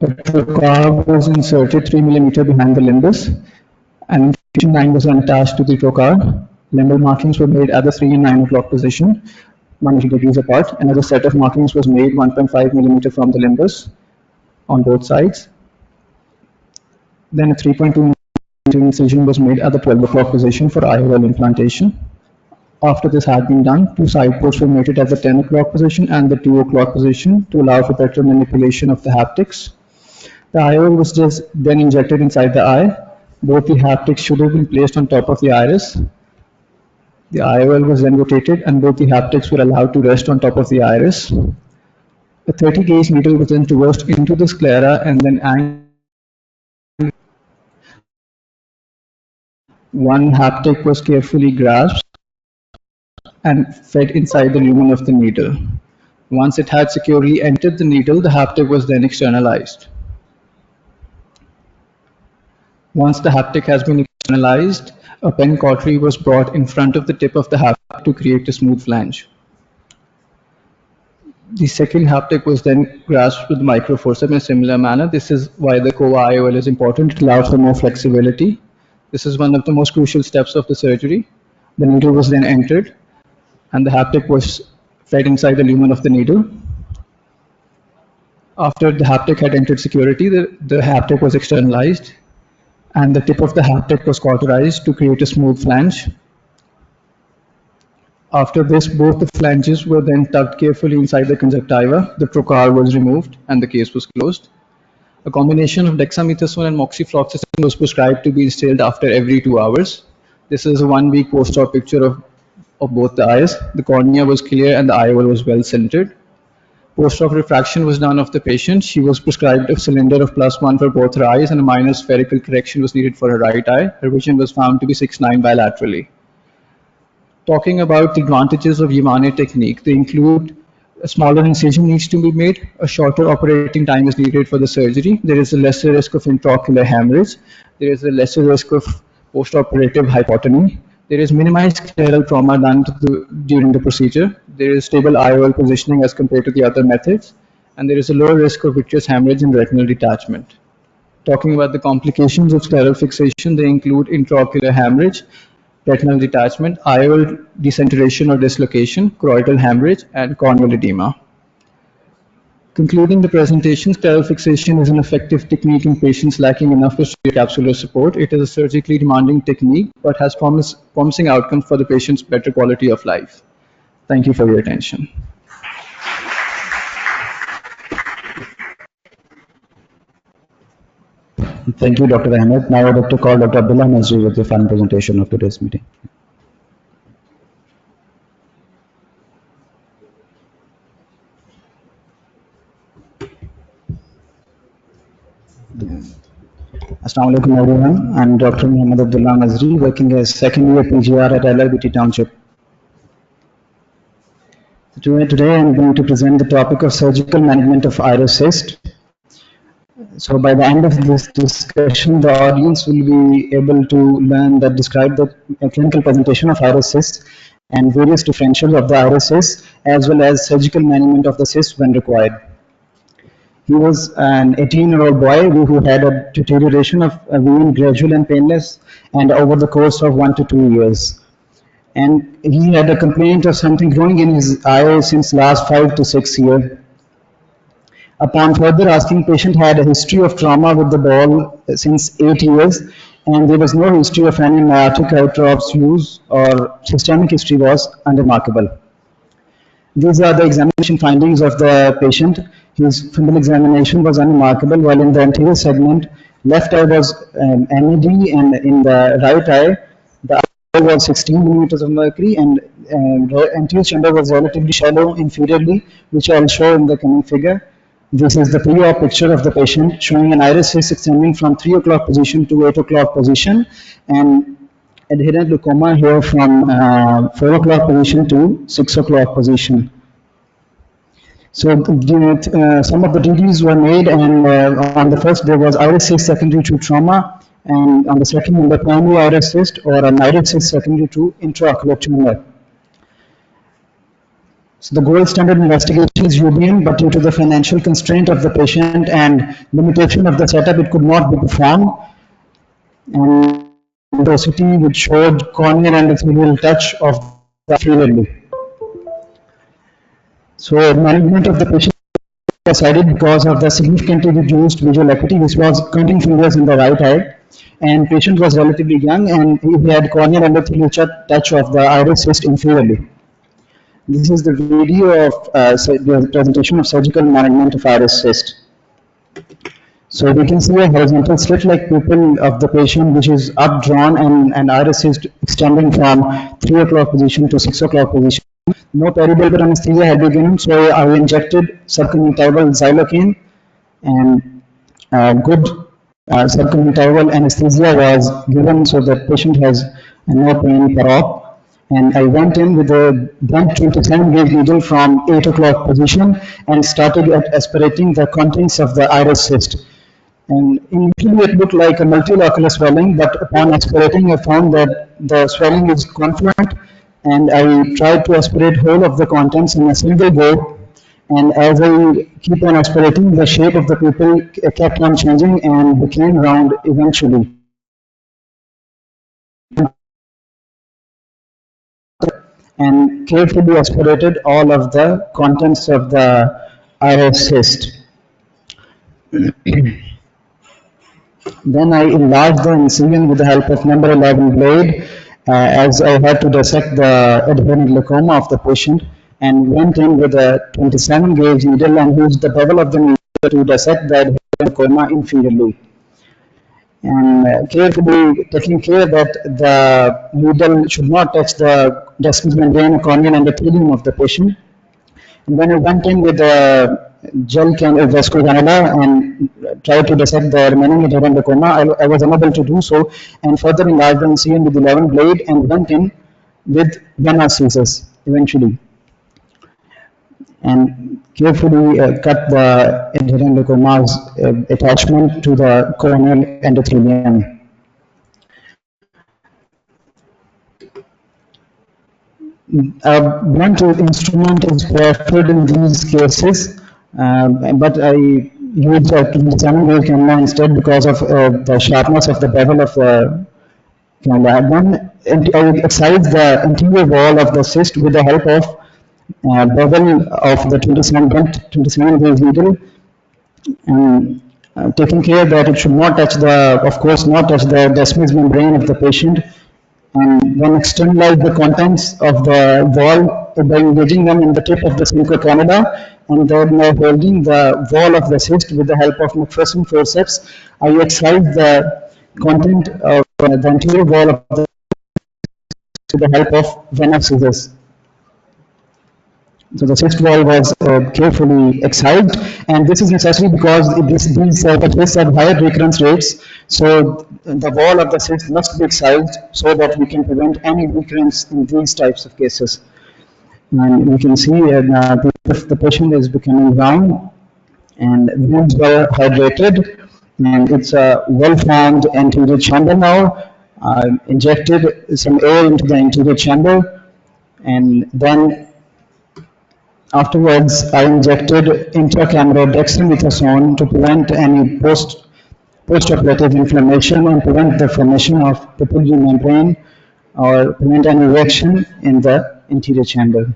A trocar was inserted 3 millimeter behind the limbus, and infusion line was attached to the trocar. Limbal markings were made at the 3 and 9 o'clock position, 180 degrees apart. Another set of markings was made 1.5 millimeter from the limbus on both sides. Then a 3.2 millimeter incision was made at the 12 o'clock position for IOL implantation. After this had been done, two side ports were mated at the 10 o'clock position and the 2 o'clock position to allow for better manipulation of the haptics. The IOL was just then injected inside the eye. Both the haptics should have been placed on top of the iris. The IOL was then rotated and both the haptics were allowed to rest on top of the iris. A 30 gauge needle was then traversed into the sclera and then angled. One haptic was carefully grasped and fed inside the lumen of the needle. Once it had securely entered the needle, the haptic was then externalized. Once the haptic has been externalized, a pen cautery was brought in front of the tip of the haptic to create a smooth flange. The second haptic was then grasped with the microforceps in a similar manner. This is why the COVA IOL is important. It allows for more flexibility. This is one of the most crucial steps of the surgery. The needle was then entered and the haptic was fed inside the lumen of the needle. After the haptic had entered security, the haptic was externalized and the tip of the haptic was cauterized to create a smooth flange. After this, both the flanges were then tucked carefully inside the conjunctiva, the trocar was removed, and the case was closed. A combination of dexamethasone and moxifloxacin was prescribed to be instilled after every 2 hours. This is a 1-week post-op picture of both the eyes. The cornea was clear and the IOL was well centered. Post-op refraction was done of the patient. She was prescribed a cylinder of +1 for both her eyes and a minor spherical correction was needed for her right eye. Her vision was found to be 6/9 bilaterally. Talking about the advantages of Yamane technique, they include a smaller incision needs to be made, a shorter operating time is needed for the surgery, there is a lesser risk of intraocular hemorrhage, there is a lesser risk of post-operative hypotony, there is minimized scleral trauma done during the procedure, there is stable IOL positioning as compared to the other methods, and there is a lower risk of vitreous hemorrhage and retinal detachment. Talking about the complications of scleral fixation, they include intraocular hemorrhage, retinal detachment, IOL decentration or dislocation, choroidal hemorrhage, and corneal edema. Concluding the presentation, scleral fixation is an effective technique in patients lacking enough posterior capsular support. It is a surgically demanding technique, but has promising outcomes for the patient's better quality of life. Thank you for your attention. Thank you, Dr. Ahmed. Now I'd like to call Dr. Abdullah Nazri with the final presentation of today's meeting. Assalamu alaikum everyone. I'm Dr. Muhammad Abdullah Nazri, working as second year PGR at LRBT Township. Today I'm going to present the topic of surgical management of iris cyst. So by the end of this discussion, the audience will be able to learn that describe the clinical presentation of iris cyst and various differentials of the iris cyst, as well as surgical management of the cyst when required. He was an 18-year-old boy who had a deterioration of a vein gradual and painless and over the course of 1 to 2 years. And he had a complaint of something growing in his eye since last 5 to 6 years. Upon further asking, patient had a history of trauma with the ball since 8 years, and there was no history of any myotic eye drops use or systemic history was unremarkable. These are the examination findings of the patient. His frontal examination was unremarkable, while in the anterior segment, left eye was NAD, and in the right eye, the eye was 16 millimeters of mercury, and anterior chamber was relatively shallow inferiorly, which I will show in the coming figure. This is the pre-op picture of the patient showing an iris cyst extending from 3 o'clock position to 8 o'clock position, and adherent glaucoma here from 4 o'clock position to 6 o'clock position. So some of the duties were made, and on the first there was iris cyst secondary to trauma, and on the second one the primary iris cyst or an iris cyst secondary to intraocular tumor. So the gold standard investigation is UBM, but due to the financial constraint of the patient and limitation of the setup, it could not be performed. And the OCT which showed corneal and epithelial touch of the inferiorly. So management of the patient was decided because of the significantly reduced visual acuity, which was counting fingers in the right eye, and patient was relatively young and he had corneal and epithelial touch of the iris cyst inferiorly. This is the video of the presentation of surgical management of iris cyst. So we can see a horizontal slit-like pupil of the patient which is updrawn and an iris cyst extending from 3 o'clock position to 6 o'clock position. No periorbital anesthesia had been given, so I injected subconjunctival xylocaine, and good subconjunctival anesthesia was given so that patient has no pain per op. And I went in with a blunt 27 gauge needle from 8 o'clock position and started aspirating the contents of the iris cyst. And initially it looked like a multilocular swelling, but upon aspirating I found that the swelling is confluent, and I tried to aspirate whole of the contents in a single go, and as I keep on aspirating, the shape of the pupil kept on changing and became round eventually. And carefully aspirated all of the contents of the iris cyst. Then I enlarged the incision with the help of number 11 blade, as I had to dissect the adherent glaucoma of the patient, and went in with a 27 gauge needle and used the bevel of the needle to dissect the adherent glaucoma inferiorly. And carefully taking care that the needle should not touch the descending membrane, corneal endothelium of the patient. And then I went in with a gel vascular cannula and tried to dissect the remaining adherent glaucoma. I was unable to do so, and further enlarged the incision with 11 blade and went in with vena scissors eventually, and carefully cut the adherent glaucoma's attachment to the corneal endothelium. A blunt instrument is preferred in these cases, but I used a 27 gauge camera instead because of the sharpness of the bevel of the camera. Then I excised the interior wall of the cyst with the help of bevel of the 27 gauge needle, and taking care that it should not touch the, of course, not touch the descending membrane of the patient, and then externalize the contents of the wall by engaging them in the tip of the syncoconida, and then by holding the wall of the cyst with the help of McPherson forceps. I excise the content of the anterior wall of the with the help of venom scissors. So the cyst wall was carefully excised, and this is necessary because these type of cysts have higher recurrence rates. So the wall of the cyst must be excised so that we can prevent any recurrence in these types of cases. And we can see the patient is becoming round, and wounds were hydrated, and it's a well-formed anterior chamber now. Injected some air into the anterior chamber, and then afterwards, I injected intracameral dexamethasone to prevent any postoperative inflammation and prevent the formation of papillary membrane or prevent any reaction in the anterior chamber.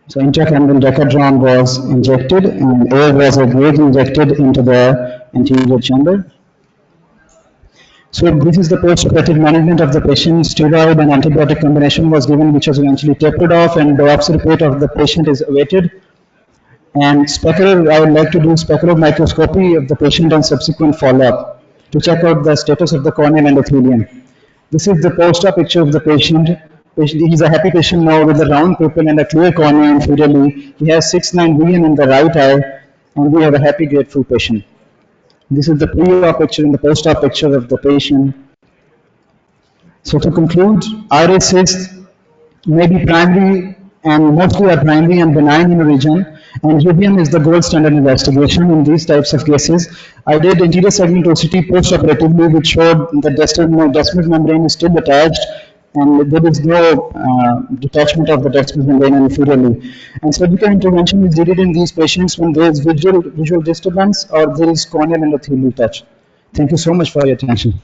So intracameral decadron was injected and air was again injected into the anterior chamber. So this is the post-operative management of the patient. Steroid and antibiotic combination was given, which was eventually tapered off, and biopsy report of the patient is awaited. And I would like to do specular microscopy of the patient and subsequent follow-up to check out the status of the corneal endothelium. This is the post-op picture of the patient. He's a happy patient now with a round pupil and a clear cornea inferiorly. He has 6/9 vision in the right eye, and we have a happy, grateful patient. This is the pre-op picture and the post-op picture of the patient. So to conclude, iris cysts may be primary and mostly are primary and benign in origin, and UVM is the gold standard investigation in these types of cases. I did anterior segment OCT post-operatively, which showed the descemet membrane is still attached, and there is no detachment of the descemet membrane inferiorly. And surgical intervention is needed in these patients when there is visual disturbance or there is corneal endothelial touch. Thank you so much for your attention.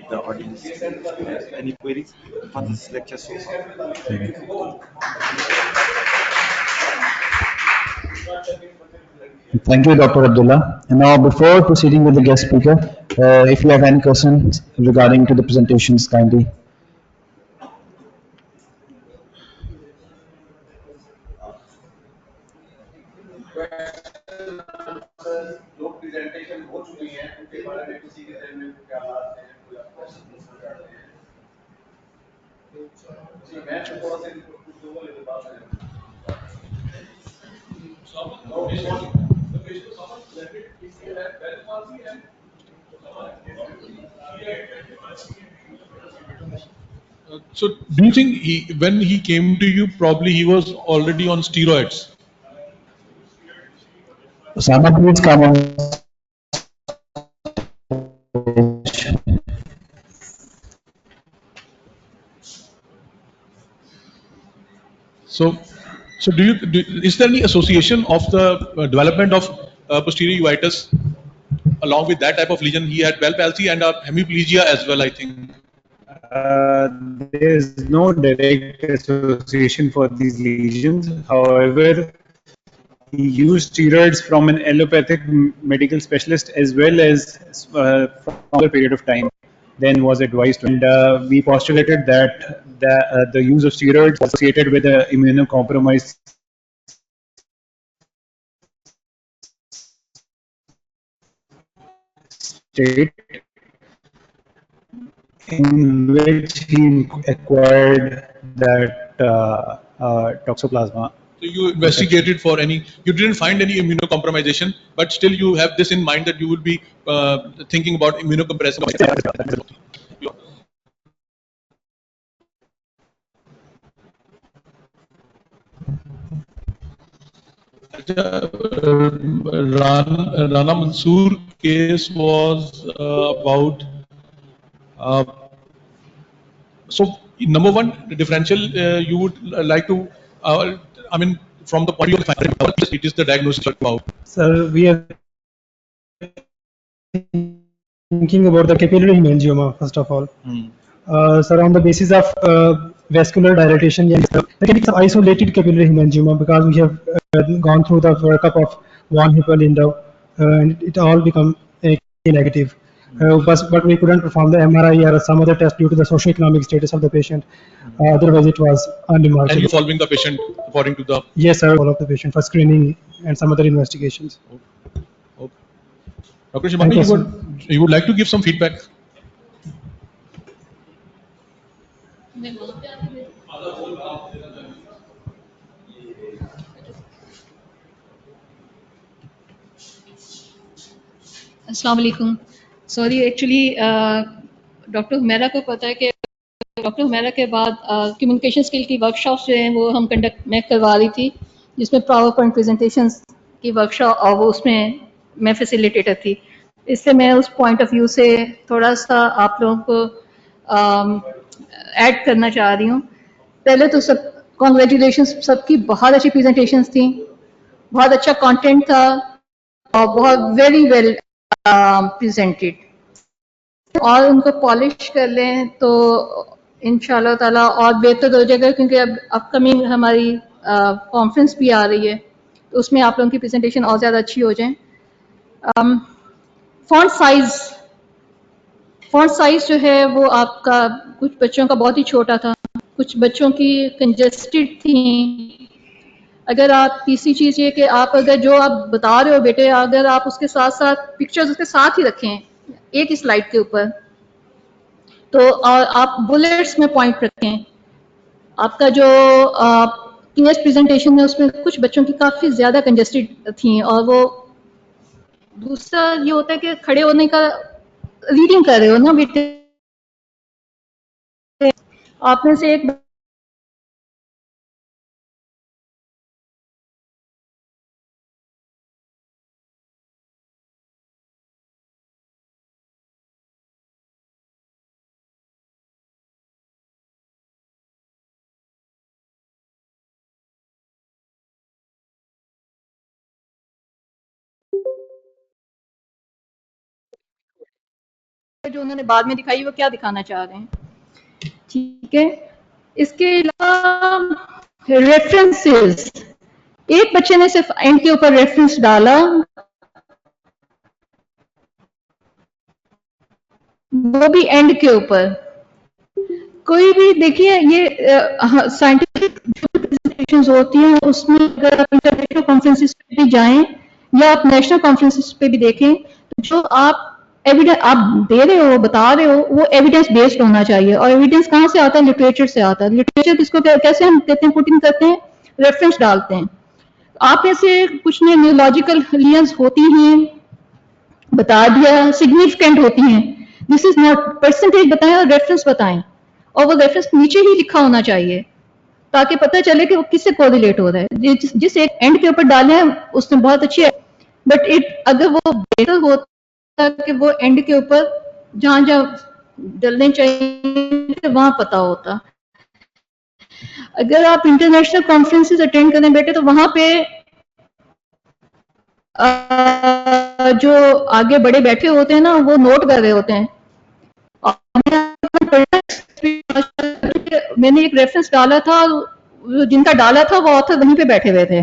The audience any queries for this lecture so far? Thank you, Dr. Abdullah. And now, before proceeding with the guest speaker, if you have any questions regarding to the presentations, kindly. So, do you think when he came to you, probably he was already on steroids? Osama, please come on. So, is there any association of the development of posterior uveitis along with that type of lesion? He had Bell palsy and hemiplegia as well, I think. There is no direct association for these lesions. However, he used steroids from an allopathic medical specialist as well as from a period of time. Then was advised, and we postulated that the use of steroids was associated with an immunocompromised state in which he acquired that toxoplasma. you investigated for any, you didn't find any immunocompromisation, but still you have this in mind that you will be thinking about immunocompressive. Rana Mansoor case was about so number one, the differential you would like to, I mean, from the point of view of the it is the diagnosis about. Sir, we are thinking about the capillary hemangioma, first of all. Sir, on the basis of vascular dilatation, yeah, there can be some isolated capillary hemangioma because we have gone through the workup of one Hippel window and it all become negative. But we couldn't perform the MRI or some other test due to the socioeconomic status of the patient. Otherwise, it was And unremarkable. you following the patient according to the. Yes, sir. All of the patient for screening and some other investigations. Okay. Dr. Shimani, you would like to give some feedback? अस्सलाम वालेकुम sorry actually doctor Humaira को पता है कि doctor Humaira के बाद communication skill की workshops जो हैं वो हम कंडक्ट मैं करवा रही थी जिसमें पावर पॉइंट प्रेजेंटेशंस की वर्कशॉप और वो उसमें मैं फैसिलिटेटर थी इसलिए मैं उस पॉइंट ऑफ व्यू से थोड़ा सा आप लोगों को ऐड करना चाह रही हूँ पहले तो सब कॉन्ग्रेचुलेशन सबकी बहुत अच्छी प्रेजेंटेशंस थी बहुत अच्छा कंटेंट था और बहुत वेरी वेल प्रेजेंटेड और उनको पॉलिश कर लें तो इंशाल्लाह ताला और बेहतर हो जाएगा क्योंकि अब अपकमिंग हमारी कॉन्फ्रेंस भी आ रही है तो उसमें आप लोगों की प्रेजेंटेशन और ज़्यादा अच्छी हो जाए फॉन्ट साइज जो है वो आपका कुछ बच्चों का बहुत ही छोटा था कुछ बच्चों की कंजेस्टेड थी अगर आप तीसरी चीज़ ये कि आप अगर जो आप बता रहे हो बेटे अगर आप उसके साथ साथ पिक्चर्स उसके साथ ही रखें एक ही स्लाइड के ऊपर तो आप बुलेट्स में पॉइंट रखें आपका जो केस प्रेजेंटेशन है उसमें कुछ बच्चों की काफ़ी ज़्यादा कंजेस्टेड थी और वो दूसरा ये होता है कि खड़े होने का रीडिंग कर रहे हो ना बेटे आप में से एक जो उन्होंने बाद में दिखाई वो क्या दिखाना चाह रहे हैं ठीक है इसके अलावा रेफरेंसेस एक बच्चे ने सिर्फ एंड के ऊपर रेफरेंस डाला वो भी एंड के ऊपर कोई भी देखिए ये साइंटिफिक जो प्रेजेंटेशंस होती हैं उसमें अगर आप इंटरनेशनल कॉन्फ्रेंसेस पे भी जाएं या आप नेशनल कॉन्फ्रेंसेस पे भी देखें तो जो आप एविडेंस आप दे रहे हो बता रहे हो वो एविडेंस बेस्ड होना चाहिए और एविडेंस कहाँ से आता है लिटरेचर से आता है लिटरेचर किसको कैसे हम देते हैं पुटिंग करते हैं रेफरेंस डालते हैं आप में से कुछ ने न्यूरोलॉजिकल लियंस होती हैं बता दिया सिग्निफिकेंट होती हैं दिस इज नॉट परसेंटेज बताएं और रेफरेंस बताएं और वो रेफरेंस नीचे ही लिखा होना चाहिए ताकि पता चले कि वो किससे कोरिलेट हो रहा है जिस एक एंड के ऊपर डाले हैं उसने बहुत अच्छी है बट इट अगर वो बेहतर होता कि वो एंड के ऊपर जहां जहां डलने चाहिए वहां पता होता अगर आप इंटरनेशनल कॉन्फ्रेंसेस अटेंड करें बेटे तो वहां पे जो आगे बड़े बैठे होते हैं ना वो नोट कर रहे होते हैं मैंने एक रेफरेंस डाला था जिनका डाला था वो ऑथर वहीं पे बैठे हुए थे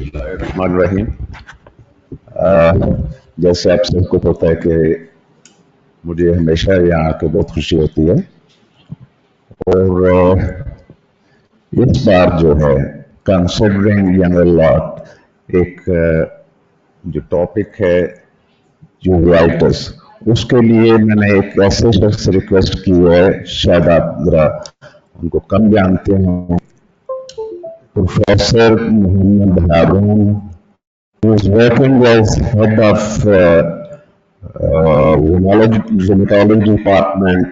बिस्मिल्लाहिर्रहमानिर्रहीम। जैसे आप सबको पता है कि मुझे हमेशा यहाँ आके बहुत खुशी होती है और इस बार जो है कंसिडरिंग यंग लॉट एक जो टॉपिक है यूवेइटिस उसके लिए मैंने एक ऐसे शख्स से रिक्वेस्ट की है, शायद आप जरा उनको कम जानते हैं, professor Mohammad Haroon, who is working as head of rheumatology department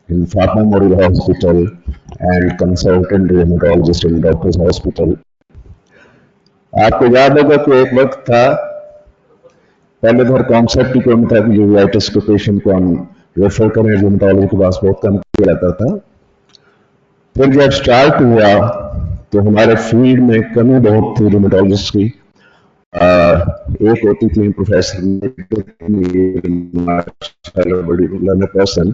in Fatma Memorial Hospital and consultant rheumatologist in Doctors Hospital. आपको याद होगा कि एक वक्त था, पहले तो हर कॉन्सेप्ट ही कम था कि यूवेइटिस के पेशेंट को हम रेफर करें रूमेटोलॉजी के पास, बहुत कम किया जाता था। फिर जब स्टार्ट हुआ तो हमारे फील्ड में कमी बहुत थी रूमेटोलॉजिस्ट की। एक होती थी प्रोफेसर बड़ी पर्सन,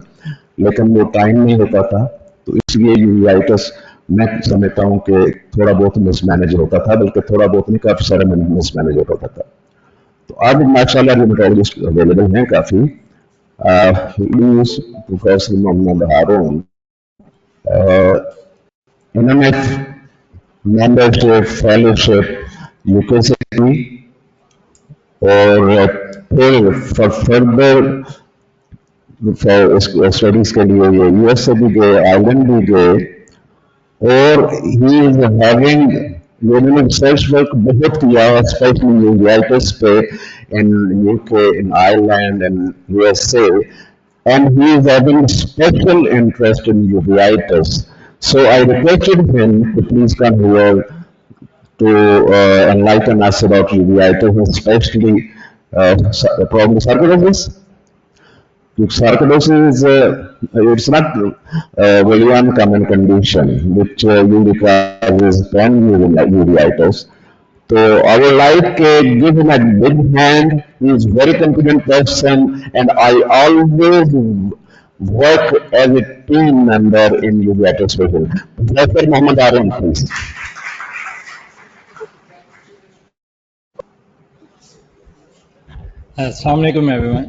लेकिन वो टाइम नहीं होता था, तो इसलिए यूवेइटिस मैं समझता हूँ कि थोड़ा बहुत मिसमैनेज होता था, बल्कि थोड़ा बहुत नहीं, काफी सारा मिसमैनेज होता था। तो अब माशाल्लाह रूमेटोलॉजिस्ट अवेलेबल हैं काफी। प्रोफेसर मोहम्मद हारून, इन्होंने मेंबरशिप फेलोशिप यूके से की और फिर फर्दर स्टडीज के लिए ये यूएस से भी गए, आयरलैंड भी गए और ही इज हैविंग उन्होंने रिसर्च वर्क बहुत किया, स्पेशली यूवेइटिस पे in UK, in Ireland and USA, and he is having special interest in uveitis. So I requested him to please come here to enlighten us about uveitis, especially the problem of sarcoidosis. Sarcoidosis is it's not a very uncommon condition which usually causes uveitis. So I would like to give him a big hand. He is a very confident person, and I always work as a team member in uveitis with him. Professor Mohammed Arun, please. Assalamu alaikum everyone.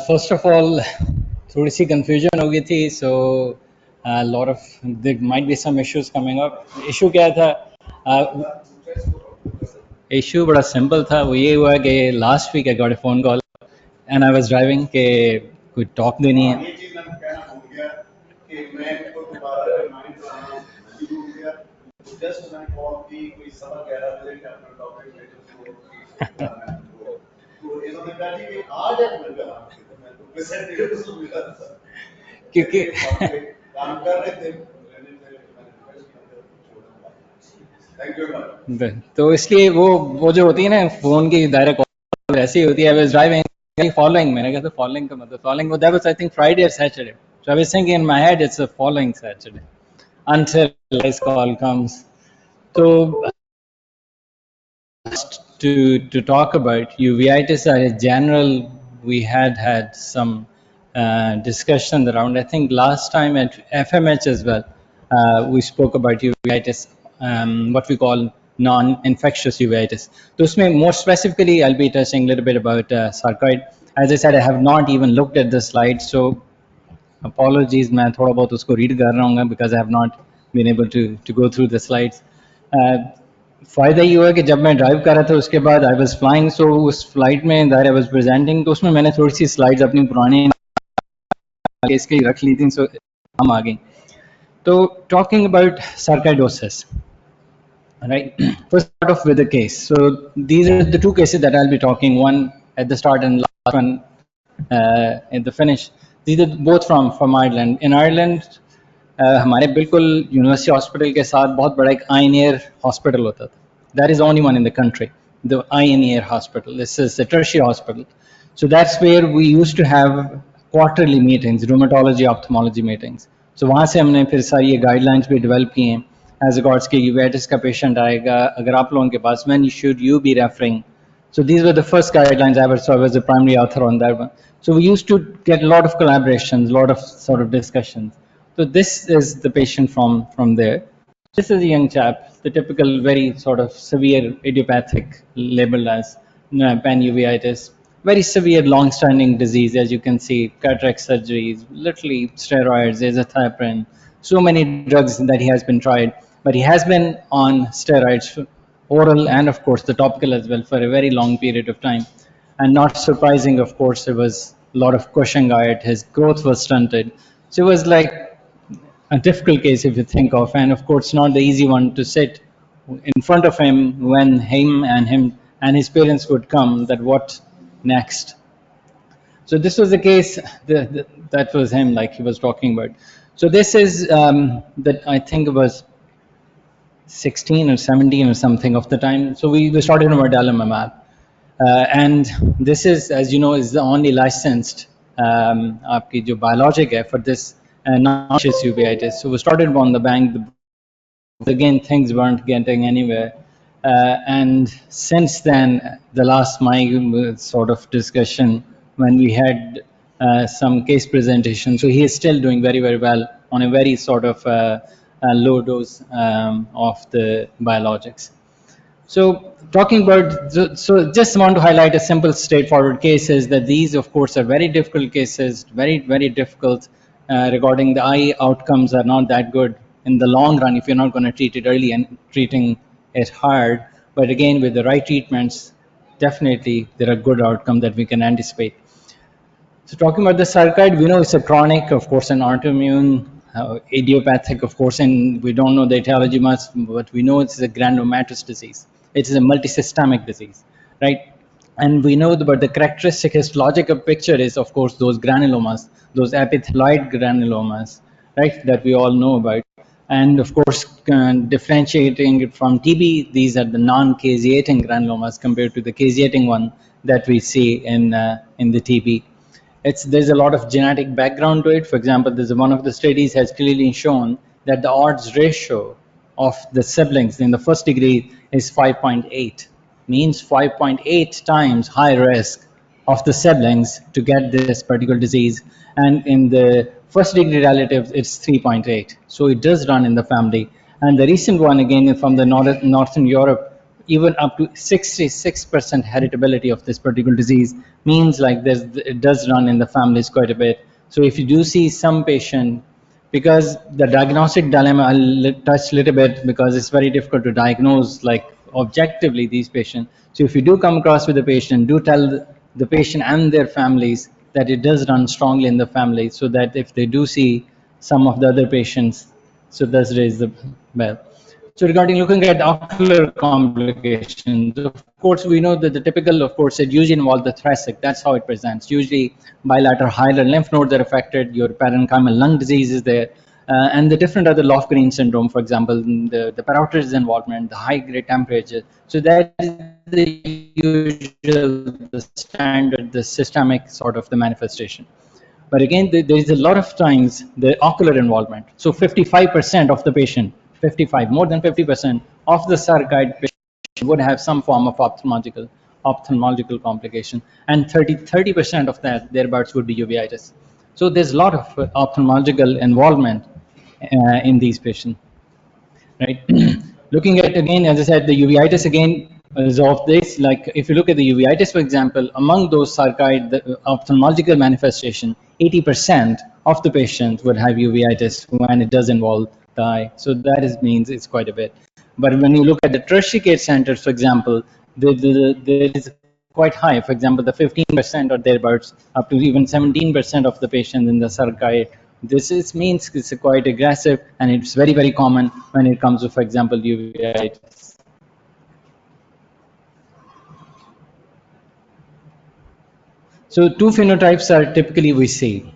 First of all, थोड़ी सी confusion हो गई थी, so a lot of there might be some issues coming up. Issue क्या था? Issue बड़ा simple था, वो ये हुआ कि last week I got a phone call and I was driving कि कोई talk देनी है। क्योंकि तो इसलिए वो जो होती है ना फोन की डायरेक्ट कॉल ऐसी होती है। आई वाज ड्राइविंग फॉलोइंग, मैंने कहा था फॉलोइंग का मतलब following that was I think Friday और Saturday, so I was thinking in my head it's a following Saturday until this call comes. So to talk about uveitis in general, we had some discussion around, I think last time at FMH as well, we spoke about uveitis, what we call non-infectious uveitis. So more specifically I'll be touching a little bit about sarcoid. As I said, I have not even looked at the slide, so apologies, मैं थोड़ा बहुत उसको read कर रहा हूँ because I have not been able to go through the slides. फ़ायदा ये हुआ कि जब मैं ड्राइव कर रहा था उसके बाद आई वाज फ्लाइंग, सो उस फ्लाइट में दैट आई वाज प्रेजेंटिंग, तो उसमें मैंने थोड़ी सी स्लाइड्स अपनी पुरानी इसके रख ली थी, सो हम आ गई। तो talking about sarcoidosis, right? First start off with the case. So these are the two cases that I'll be talking, one at the start and last one at the finish. These are both from Ireland. In Ireland हमारे बिल्कुल university hospital के साथ बहुत बड़ा एक आई N ear hospital होता था. That is only one in the country, the I N ear hospital. This is the tertiary hospital. So that's where we used to have quarterly meetings, rheumatology ophthalmology meetings. So वहाँ से हमने फिर सारी ये guidelines भी develop की हैं as accords के यूवेटिस का पेशेंट आएगा अगर आप लोगों के पास, when should you be referring. So these were the first guidelines ever, so I was the primary author on that one. So we used to get a lot of collaborations, a lot of sort of discussions. So this is the patient from there. This is a young chap, the typical very sort of severe idiopathic labeled as panuveitis, very severe long-standing disease, as you can see, cataract surgeries, literally steroids, azathioprine, so many drugs that he has been tried, but he has been on steroids, oral and of course the topical as well, for a very long period of time. And not surprising, of course, there was a lot of Cushing diet, his growth was stunted. So it was like a difficult case if you think of, and of course not the easy one to sit in front of him when him and his parents would come, that what next. So this was the case, that was him, like he was talking about. So this is that I think it was 16 or 17 or something of the time. So we started on adalimumab. And this is, as you know, is the only licensed आपकी जो biologic है for this non-infectious uveitis. So we started on the bank. Again, things weren't getting anywhere. And since then, the last my sort of discussion when we had some case presentation, so he is still doing very, very well on a very sort of low dose of the biologics. So talking about, so just want to highlight a simple straightforward case is that these of course are very difficult cases, very, very difficult regarding the eye outcomes are not that good in the long run if you're not going to treat it early and treating it hard. But again, with the right treatments, definitely there are good outcomes that we can anticipate. So talking about the sarcoid, we know it's a chronic, of course, an autoimmune, idiopathic, of course, and we don't know the etiology much, but we know it's a granulomatous disease. It is a multisystemic disease, right? And we know about the characteristic histological picture is, of course, those granulomas, those epithelioid granulomas, right, that we all know about. And of course, differentiating it from TB, these are the non-caseating granulomas compared to the caseating one that we see in the TB. There's a lot of genetic background to it. For example, there's one of the studies has clearly shown that the odds ratio of the siblings in the first degree is 5.8, means 5.8 times high risk of the siblings to get this particular disease, and in the first degree relatives it's 3.8. So it does run in the family. And the recent one again from the Northern Europe, even up to 66% heritability of this particular disease, means like this, it does run in the families quite a bit. So if you do see some patient, because the diagnostic dilemma I'll touch a little bit because it's very difficult to diagnose like objectively these patients. So if you do come across with a patient, do tell the patient and their families that it does run strongly in the family, so that if they do see some of the other patients, so does raise the bell. So regarding looking at ocular complications, of course, we know that the typical, of course, it usually involves the thoracic. That's how it presents. Usually bilateral hilar lymph nodes are affected, your parenchymal lung disease is there, and the different other Lofgren syndrome, for example, the parotids involvement, the high grade temperature. So that is the usual, the standard, the systemic sort of the manifestation. But again, there is a lot of times the ocular involvement. So 55% of the patient, 55, more than 50% of the sarcoid patient would have some form of ophthalmological complication, and 30% of that thereabouts would be uveitis. So there's a lot of ophthalmological involvement in these patients, right? Looking at again, as I said, the uveitis again is of this. Like if you look at the uveitis, for example, among those sarcoid, the ophthalmological manifestation, 80% of the patients would have uveitis when it does involve the eye. So that means it's quite a bit. But when you look at the tertiary care centers, for example, there is quite high. For example, the 15% or thereabouts, up to even 17% of the patients in the sarcoid. Means it's quite aggressive, and it's very, very common when it comes to, for example, uveitis. So two phenotypes are typically we see.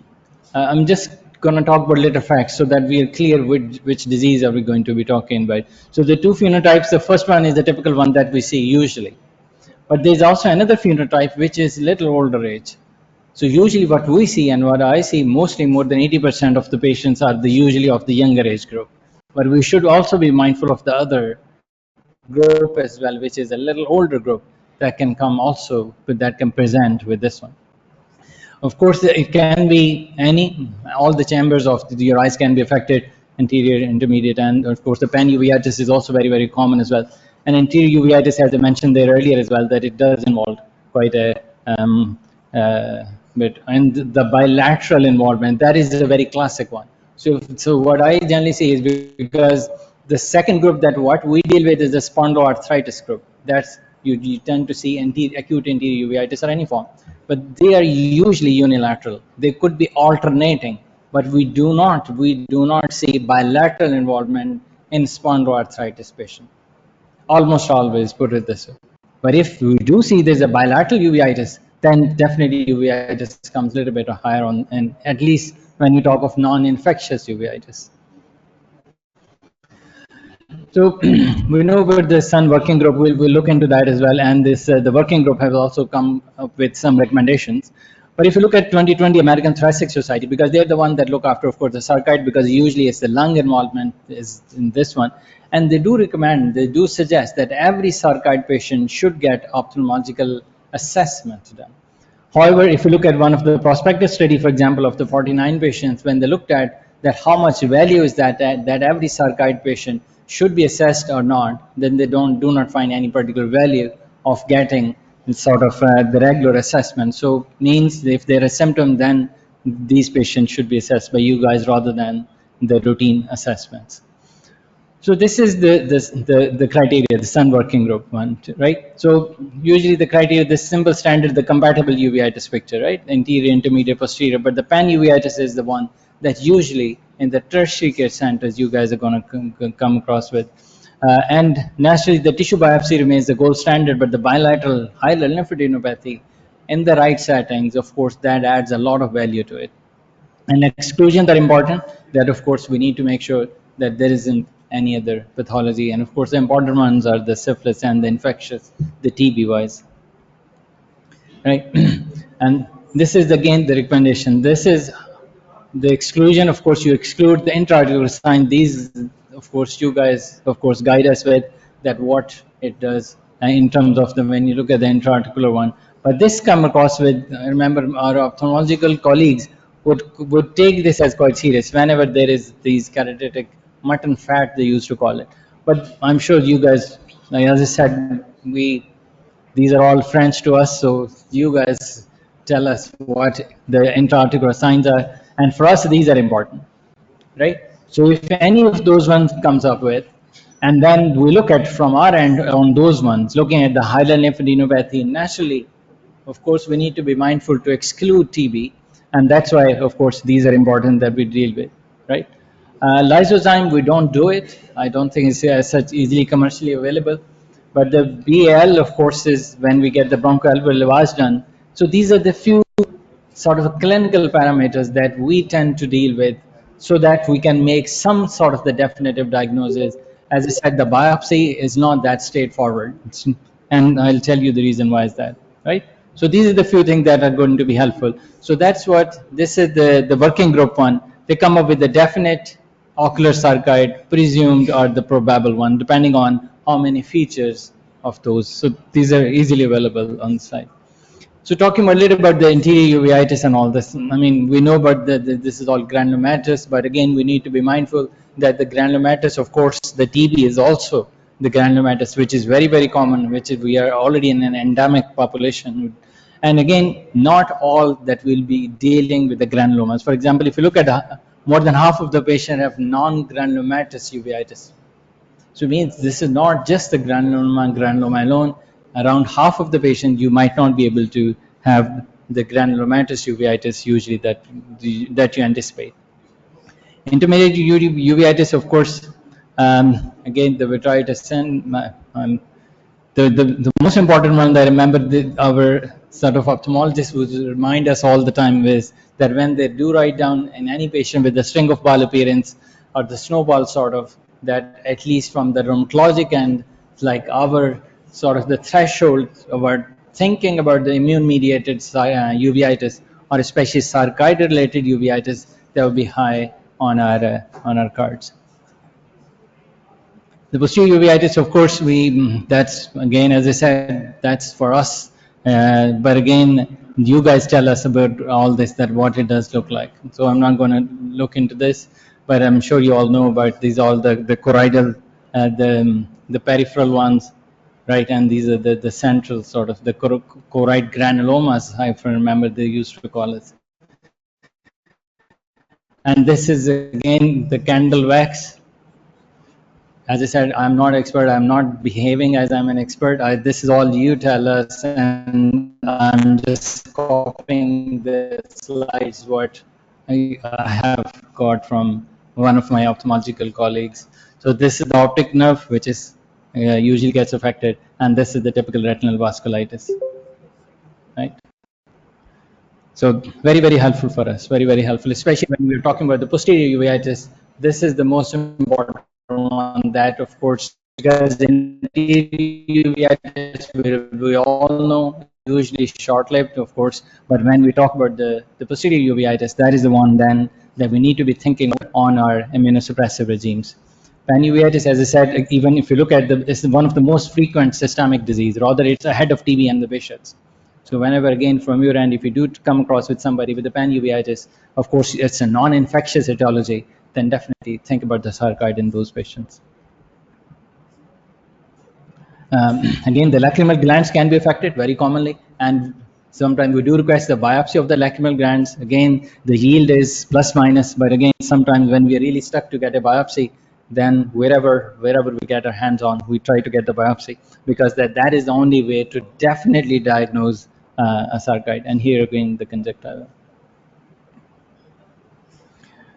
I'm just going to talk about little facts so that we are clear which disease are we going to be talking about. So the two phenotypes, the first one is the typical one that we see usually. But there's also another phenotype which is little older age. So usually what we see and what I see, mostly more than 80% of the patients are usually of the younger age group. But we should also be mindful of the other group as well, which is a little older group that can come also, that can present with this one. Of course, it can be all the chambers of your eyes can be affected. anterior, intermediate, and of course the pan uveitis is also very, very common as well. And anterior uveitis, as I mentioned there earlier as well, that it does involve quite a bit. And the bilateral involvement, that is a very classic one. So what I generally see is because the second group that what we deal with is the spondyloarthritis group. That's you tend to see acute anterior uveitis or any form, but they are usually unilateral. They could be alternating, but we do not see bilateral involvement in spondyloarthritis patient. Almost always, put it this way. But if we do see there's a bilateral uveitis, then definitely uveitis comes a little bit higher on, and at least when you talk of non-infectious uveitis. So we know about the Sun working group. We'll look into that as well. And this the working group has also come up with some recommendations. But if you look at 2020 American Thoracic Society, because they're the one that look after, of course, the sarcoid, because usually it's the lung involvement is in this one. And they do recommend, they do suggest that every sarcoid patient should get ophthalmological assessment done. However, if you look at one of the prospective study, for example, of the 49 patients, when they looked at that how much value is that every sarcoid patient should be assessed or not, then they do not find any particular value of getting sort of the regular assessment. So means if there is symptom, then these patients should be assessed by you guys rather than the routine assessments. So this is the criteria, the Sun working group one, right? So usually the criteria, the simple standard, the compatible uveitis picture, right? Anterior, intermediate, posterior, but the pan uveitis is the one that usually in the tertiary care centers you guys are going to come across with. And naturally the tissue biopsy remains the gold standard, but the bilateral hilar lymphadenopathy in the right settings, of course, that adds a lot of value to it. And exclusions are important, that of course we need to make sure that there isn't any other pathology. And of course the important ones are the syphilis and the infectious, the TB wise, right? And this is again the recommendation. This is the exclusion. Of course you exclude the intraarticular sign. These of course you guys of course guide us with that what it does in terms of the when you look at the intraarticular one. But this come across with, I remember our ophthalmological colleagues would take this as quite serious whenever there is these keratotic mutton fat, they used to call it. But I'm sure you guys, like as I said, these are all French to us, so you guys tell us what the intraarticular signs are, and for us these are important, right? So if any of those ones comes up with, and then we look at from our end on those ones, looking at the hilar lymphadenopathy, naturally, of course, we need to be mindful to exclude TB, and that's why, of course, these are important that we deal with, right? Lysozyme, we don't do it. I don't think it's as such easily commercially available. But the BAL, of course, is when we get the bronchoalveolar lavage done. So these are the few sort of clinical parameters that we tend to deal with so that we can make some sort of the definitive diagnosis. As I said, the biopsy is not that straightforward. And I'll tell you the reason why is that, right? So these are the few things that are going to be helpful. So that's what, this is the working group one. They come up with the definite ocular sarcoid, presumed or the probable one, depending on how many features of those. So these are easily available on the site. So talking a little about the anterior uveitis and all this, I mean, we know about this is all granulomatous, but again, we need to be mindful that the granulomatous, of course, the TB is also the granulomatous, which is very, very common, which is, we are already in an endemic population. And again, not all that will be dealing with the granulomas. For example, if you look at more than half of the patient have non-granulomatous uveitis. So it means this is not just the granuloma alone. Around half of the patient, you might not be able to have the granulomatous uveitis usually that you anticipate. Intermediate uveitis, of course, again, the vitritis and the most important one that I remember our sort of ophthalmologist would remind us all the time is that when they do write down in any patient with a string of ball appearance or the snowball sort of, that at least from the rheumatologic end, like our sort of the threshold about thinking about the immune mediated uveitis or especially sarcoid related uveitis, that would be high on our cards. The posterior uveitis, of course, that's again, as I said, that's for us. But again, you guys tell us about all this, that what it does look like. So I'm not going to look into this. but I'm sure you all know about these, all the choroidal, the peripheral ones, right? And these are the central sort of the choroid granulomas, if I remember they used to call it. And this is again the candle wax. As I said, I'm not expert. I'm not behaving as I'm an expert. This is all you tell us, and I'm just copying the slides what I have got from one of my ophthalmological colleagues. So this is the optic nerve, which is usually gets affected, and this is the typical retinal vasculitis, right? So very, very helpful for us, very, very helpful, especially when we're talking about the posterior uveitis. This is the most important one, that of course, because anterior uveitis, we all know, usually short-lived, of course, but when we talk about the posterior uveitis, that is the one then that we need to be thinking on our immunosuppressive regimes. Panuveitis, as I said, even if you look at it's one of the most frequent systemic disease, rather it's ahead of TB and the Behçets. So whenever, again, from your end, if you do come across with somebody with a panuveitis, of course, it's a non-infectious etiology, then definitely think about the sarcoid in those patients. Again, the lacrimal glands can be affected very commonly, and sometimes we do request the biopsy of the lacrimal glands. Again, the yield is plus minus, but again, sometimes when we are really stuck to get a biopsy, then wherever we get our hands on, we try to get the biopsy, because that is the only way to definitely diagnose a sarcoid. And here again, the conjunctiva.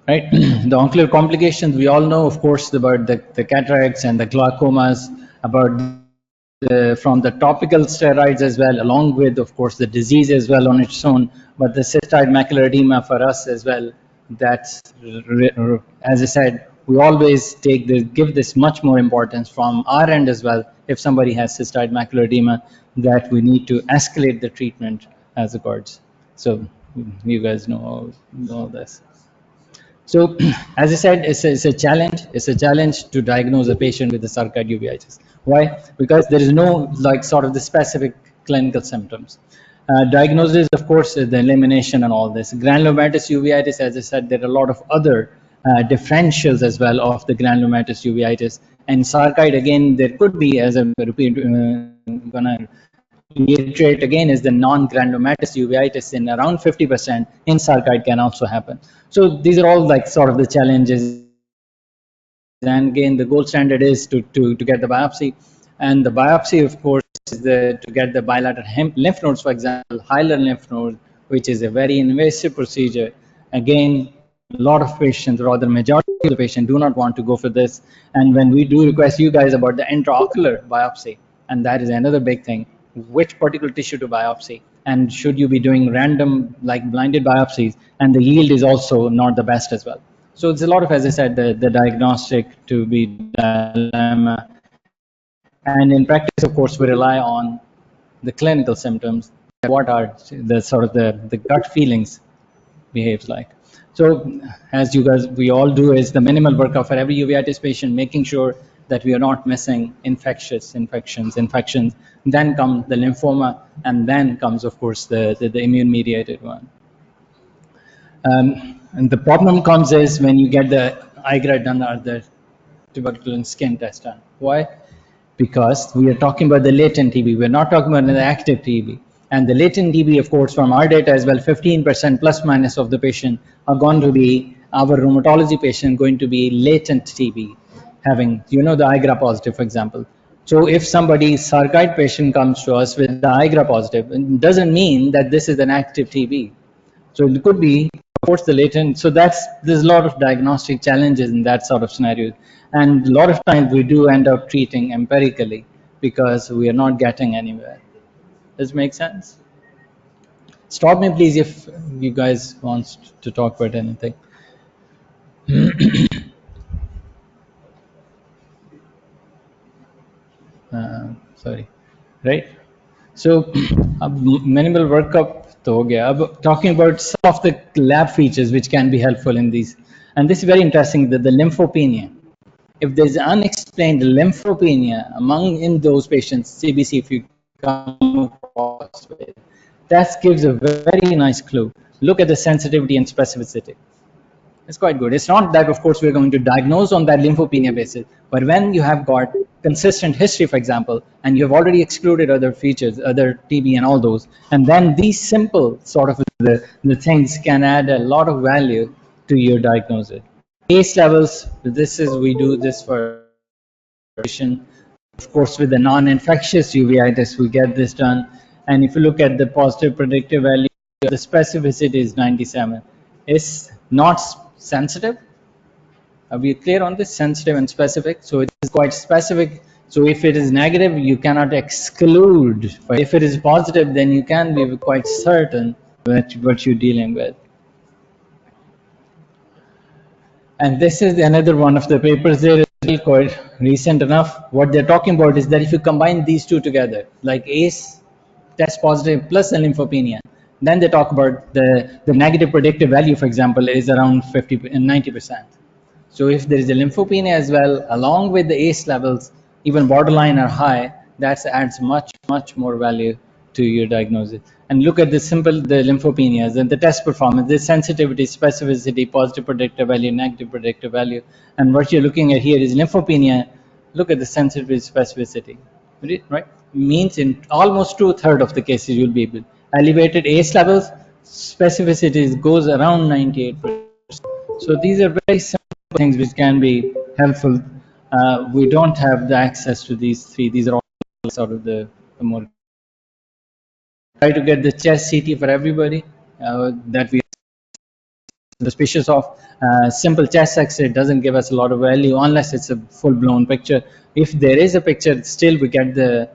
Right, the ocular complications, we all know, of course, about the cataracts and the glaucomas, about from the topical steroids as well, along with, of course, the disease as well on its own, but the cystoid macular edema for us as well, that's, as I said, we always give this much more importance from our end as well. If somebody has cystoid macular edema, that we need to escalate the treatment as regards. So you guys know all this. So, as I said, it's a challenge. It's a challenge to diagnose a patient with the sarcoid uveitis. Why? Because there is no sort of the specific clinical symptoms. Diagnosis, of course, is the elimination and all this. Granulomatous uveitis, as I said, there are a lot of other differentials as well of the granulomatous uveitis. And sarcoid, again, there could be, as I'm gonna reiterate again, is the non-granulomatous uveitis in around 50%. In sarcoid can also happen. So these are all sort of the challenges. And again, the gold standard is to get the biopsy. And the biopsy, of course, is to get the bilateral lymph nodes, for example, hilar lymph node, which is a very invasive procedure. Again, a lot of patients, or rather majority of the patients, do not want to go for this. And when we do request you guys about the intraocular biopsy, and that is another big thing, which particular tissue to biopsy, and should you be doing random blinded biopsies, and the yield is also not the best as well. So it's a lot of, as I said, the diagnostic to be dilemma. And in practice, of course, we rely on the clinical symptoms. What are the sort of the gut feelings behaves like. So as you guys, we all do, is the minimal workup for every uveitis patient, making sure that we are not missing infections. Then come the lymphoma, and then comes, of course, the immune-mediated one. And the problem comes is when you get the IGRA done, or the tuberculin skin test done. Why? Because we are talking about the latent TB. We're not talking about the active TB. And the latent TB, of course, from our data as well, 15% plus minus of the patient are going to be, our rheumatology patient, going to be latent TB, having, the IGRA positive, for example. So if somebody, sarcoid patient, comes to us with the IGRA positive, it doesn't mean that this is an active TB. So it could be, of course, the latent. So there's a lot of diagnostic challenges in that sort of scenario. And a lot of times we do end up treating empirically because we are not getting anywhere. Does it make sense? Stop me, please, if you guys want to talk about anything. Sorry. Right? So, minimal workup तो हो गया. अब talking about some of the lab features which can be helpful in these, and this is very interesting, that the lymphopenia. If there is unexplained lymphopenia in those patients, CBC, if you come across that gives a very nice clue. Look at the sensitivity and specificity. It's quite good. It's not that, of course, we're going to diagnose on that lymphopenia basis, but when you have got consistent history, for example, and you've already excluded other features, other TB and all those, and then these simple sort of the things can add a lot of value to your diagnosis. ACE levels, this is, we do this for patient. Of course, with the non-infectious uveitis, we get this done. And if you look at the positive predictive value, the specificity is 97. It's not sensitive. Are we clear on this? Sensitive and specific. So it is quite specific. So if it is negative, you cannot exclude. But if it is positive, then you can be quite certain what you're dealing with. And this is another one of the papers there, is quite recent enough. What they're talking about is that if you combine these two together, like ACE test positive plus a lymphopenia, then they talk about the negative predictive value, for example, is around 50 and 90%. So if there is a lymphopenia as well, along with the ACE levels, even borderline or high, that adds much more value to your diagnosis. And look at the simple, the lymphopenias and the test performance, the sensitivity, specificity, positive predictive value, negative predictive value. And what you're looking at here is lymphopenia. Look at the sensitivity, specificity, right? Means in almost 2/3 of the cases you'll be able. Elevated ACE levels, specificity goes around 98%. So these are very simple things which can be helpful. We don't have the access to these three. These are all sort of the more. Try to get the chest CT for everybody that we are suspicious of. Simple chest X-ray doesn't give us a lot of value unless it's a full-blown picture. If there is a picture, still we get the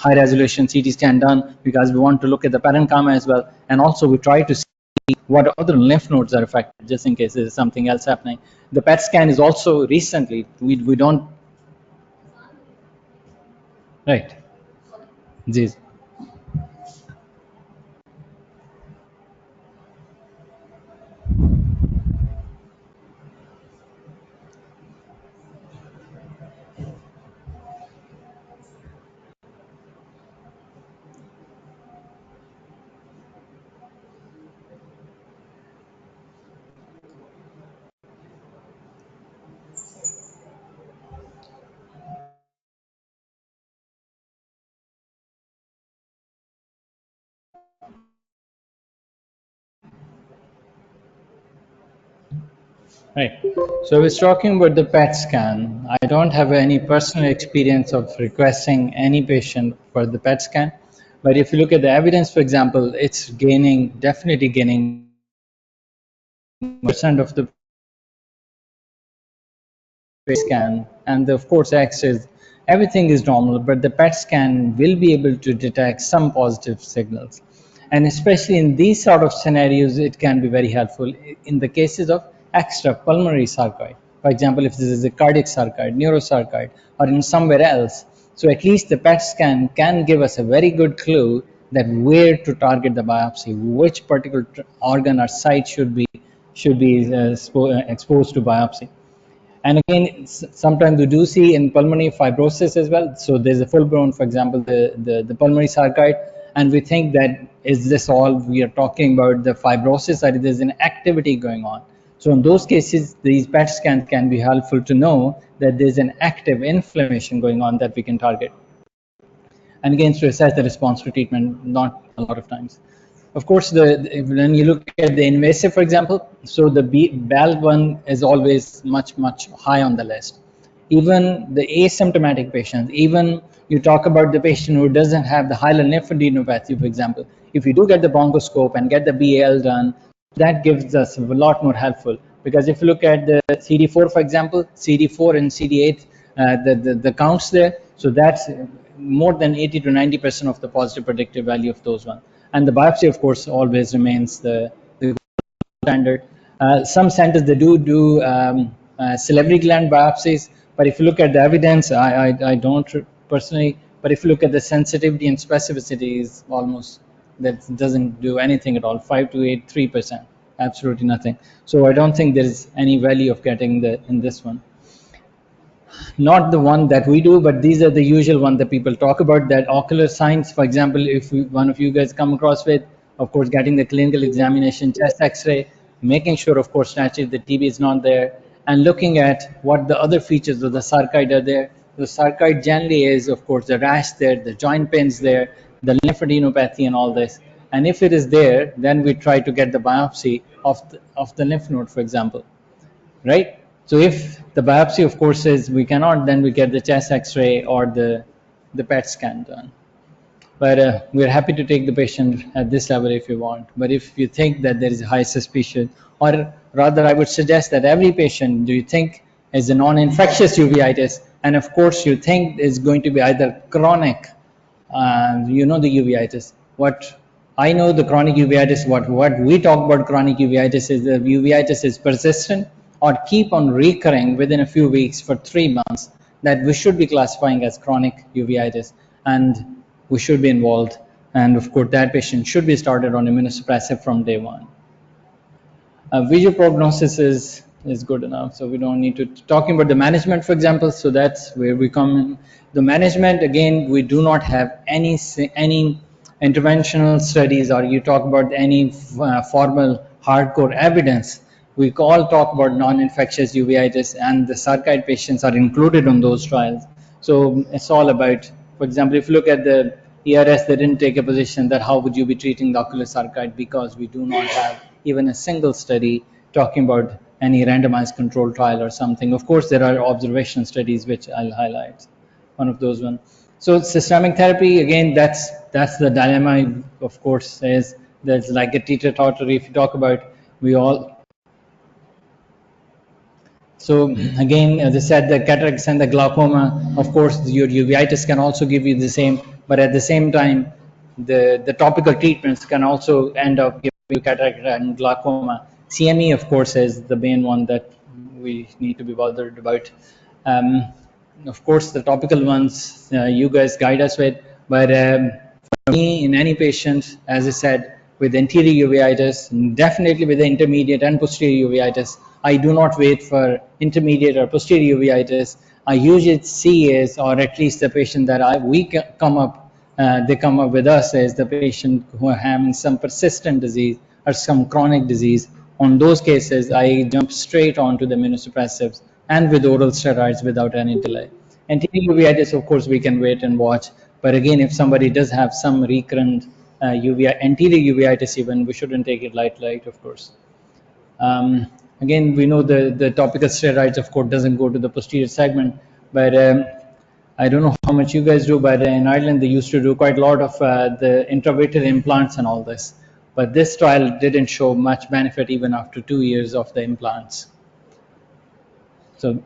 high-resolution CT scan done because we want to look at the parenchyma as well, and also we try to see what other lymph nodes are affected, just in case there's something else happening. The PET scan is also recently, we don't, right, Jeez. Right. So I was talking about the PET scan. I don't have any personal experience of requesting any patient for the PET scan. But if you look at the evidence, for example, it's gaining, definitely gaining percent of the scan. And of course, X-rays, everything is normal, but the PET scan will be able to detect some positive signals. And especially in these sort of scenarios, it can be very helpful in the cases of extra pulmonary sarcoid. For example, if this is a cardiac sarcoid, neurosarcoid, or in somewhere else. So at least the PET scan can give us a very good clue that where to target the biopsy, which particular organ or site should be exposed to biopsy. And again, sometimes we do see in pulmonary fibrosis as well. So there's a full-blown, for example, the pulmonary sarcoid, and we think that is this all we are talking about the fibrosis, or there's an activity going on. So in those cases, these PET scans can be helpful to know that there's an active inflammation going on that we can target. And again, to assess the response to treatment, not a lot of times. Of course, when you look at the invasive, for example, so the BAL one is always much high on the list. Even the asymptomatic patients, even you talk about the patient who doesn't have the hilar lymphadenopathy, for example, if you do get the bronchoscope and get the BAL done, that gives us a lot more helpful. Because if you look at the CD4, for example, CD4 and CD8, the counts there, so that's more than 80 to 90% of the positive predictive value of those ones. And the biopsy, of course, always remains the standard. Some centers, they do salivary gland biopsies, but if you look at the evidence, I don't personally, but if you look at the sensitivity and specificity is almost, that doesn't do anything at all, 5 to 8, 3%, absolutely nothing. So I don't think there is any value of getting in this one. Not the one that we do, but these are the usual one that people talk about, that ocular signs. For example, if one of you guys come across with, of course, getting the clinical examination, chest X-ray, making sure, of course, naturally the TB is not there, and looking at what the other features of the sarcoid are there. The sarcoid generally is, of course, the rash there, the joint pains there, the lymphadenopathy and all this. And if it is there, then we try to get the biopsy of the lymph node, for example, right? So if the biopsy, of course, is we cannot, then we get the chest X-ray or the PET scan done. But we're happy to take the patient at this level if you want. But if you think that there is a high suspicion, or rather I would suggest that every patient, do you think is a non-infectious uveitis, and of course you think is going to be either chronic, you know, the uveitis. What I know, the chronic uveitis, what we talk about chronic uveitis is the uveitis is persistent or keep on recurring within a few weeks for 3 months, that we should be classifying as chronic uveitis, and we should be involved. And of course, that patient should be started on immunosuppressive from day one. Visual prognosis is good enough, so we don't need to talking about the management, for example. So that's where we come in. The management, again, we do not have any interventional studies, or you talk about any formal hardcore evidence. We all talk about non-infectious uveitis, and the sarcoid patients are included on those trials. So it's all about, for example, if you look at the ERS, they didn't take a position that how would you be treating the ocular sarcoid, because we do not have even a single study talking about any randomized control trial or something. Of course, there are observation studies which I'll highlight. One of those ones. So systemic therapy, again, that's the dilemma. Of course, is there's like a teeter-totter. If you talk about, we all. So again, as I said, the cataracts and the glaucoma, of course, your uveitis can also give you the same, but at the same time, the topical treatments can also end up giving you cataract and glaucoma. CME, of course, is the main one that we need to be bothered about. Of course, the topical ones you guys guide us with, but for me, in any patient, as I said, with anterior uveitis, definitely with the intermediate and posterior uveitis, I do not wait for intermediate or posterior uveitis. I usually see is, or at least the patient that they come up with us as the patient who are having some persistent disease or some chronic disease. On those cases, I jump straight onto the immunosuppressives and with oral steroids without any delay. Anterior uveitis, of course, we can wait and watch. But again, if somebody does have some recurrent anterior uveitis even, we shouldn't take it light, of course. Again, we know the topical steroids, of course, doesn't go to the posterior segment, but I don't know how much you guys do, but in Ireland, they used to do quite a lot of the intravitreal implants and all this. But this trial didn't show much benefit even after 2 years of the implants. So,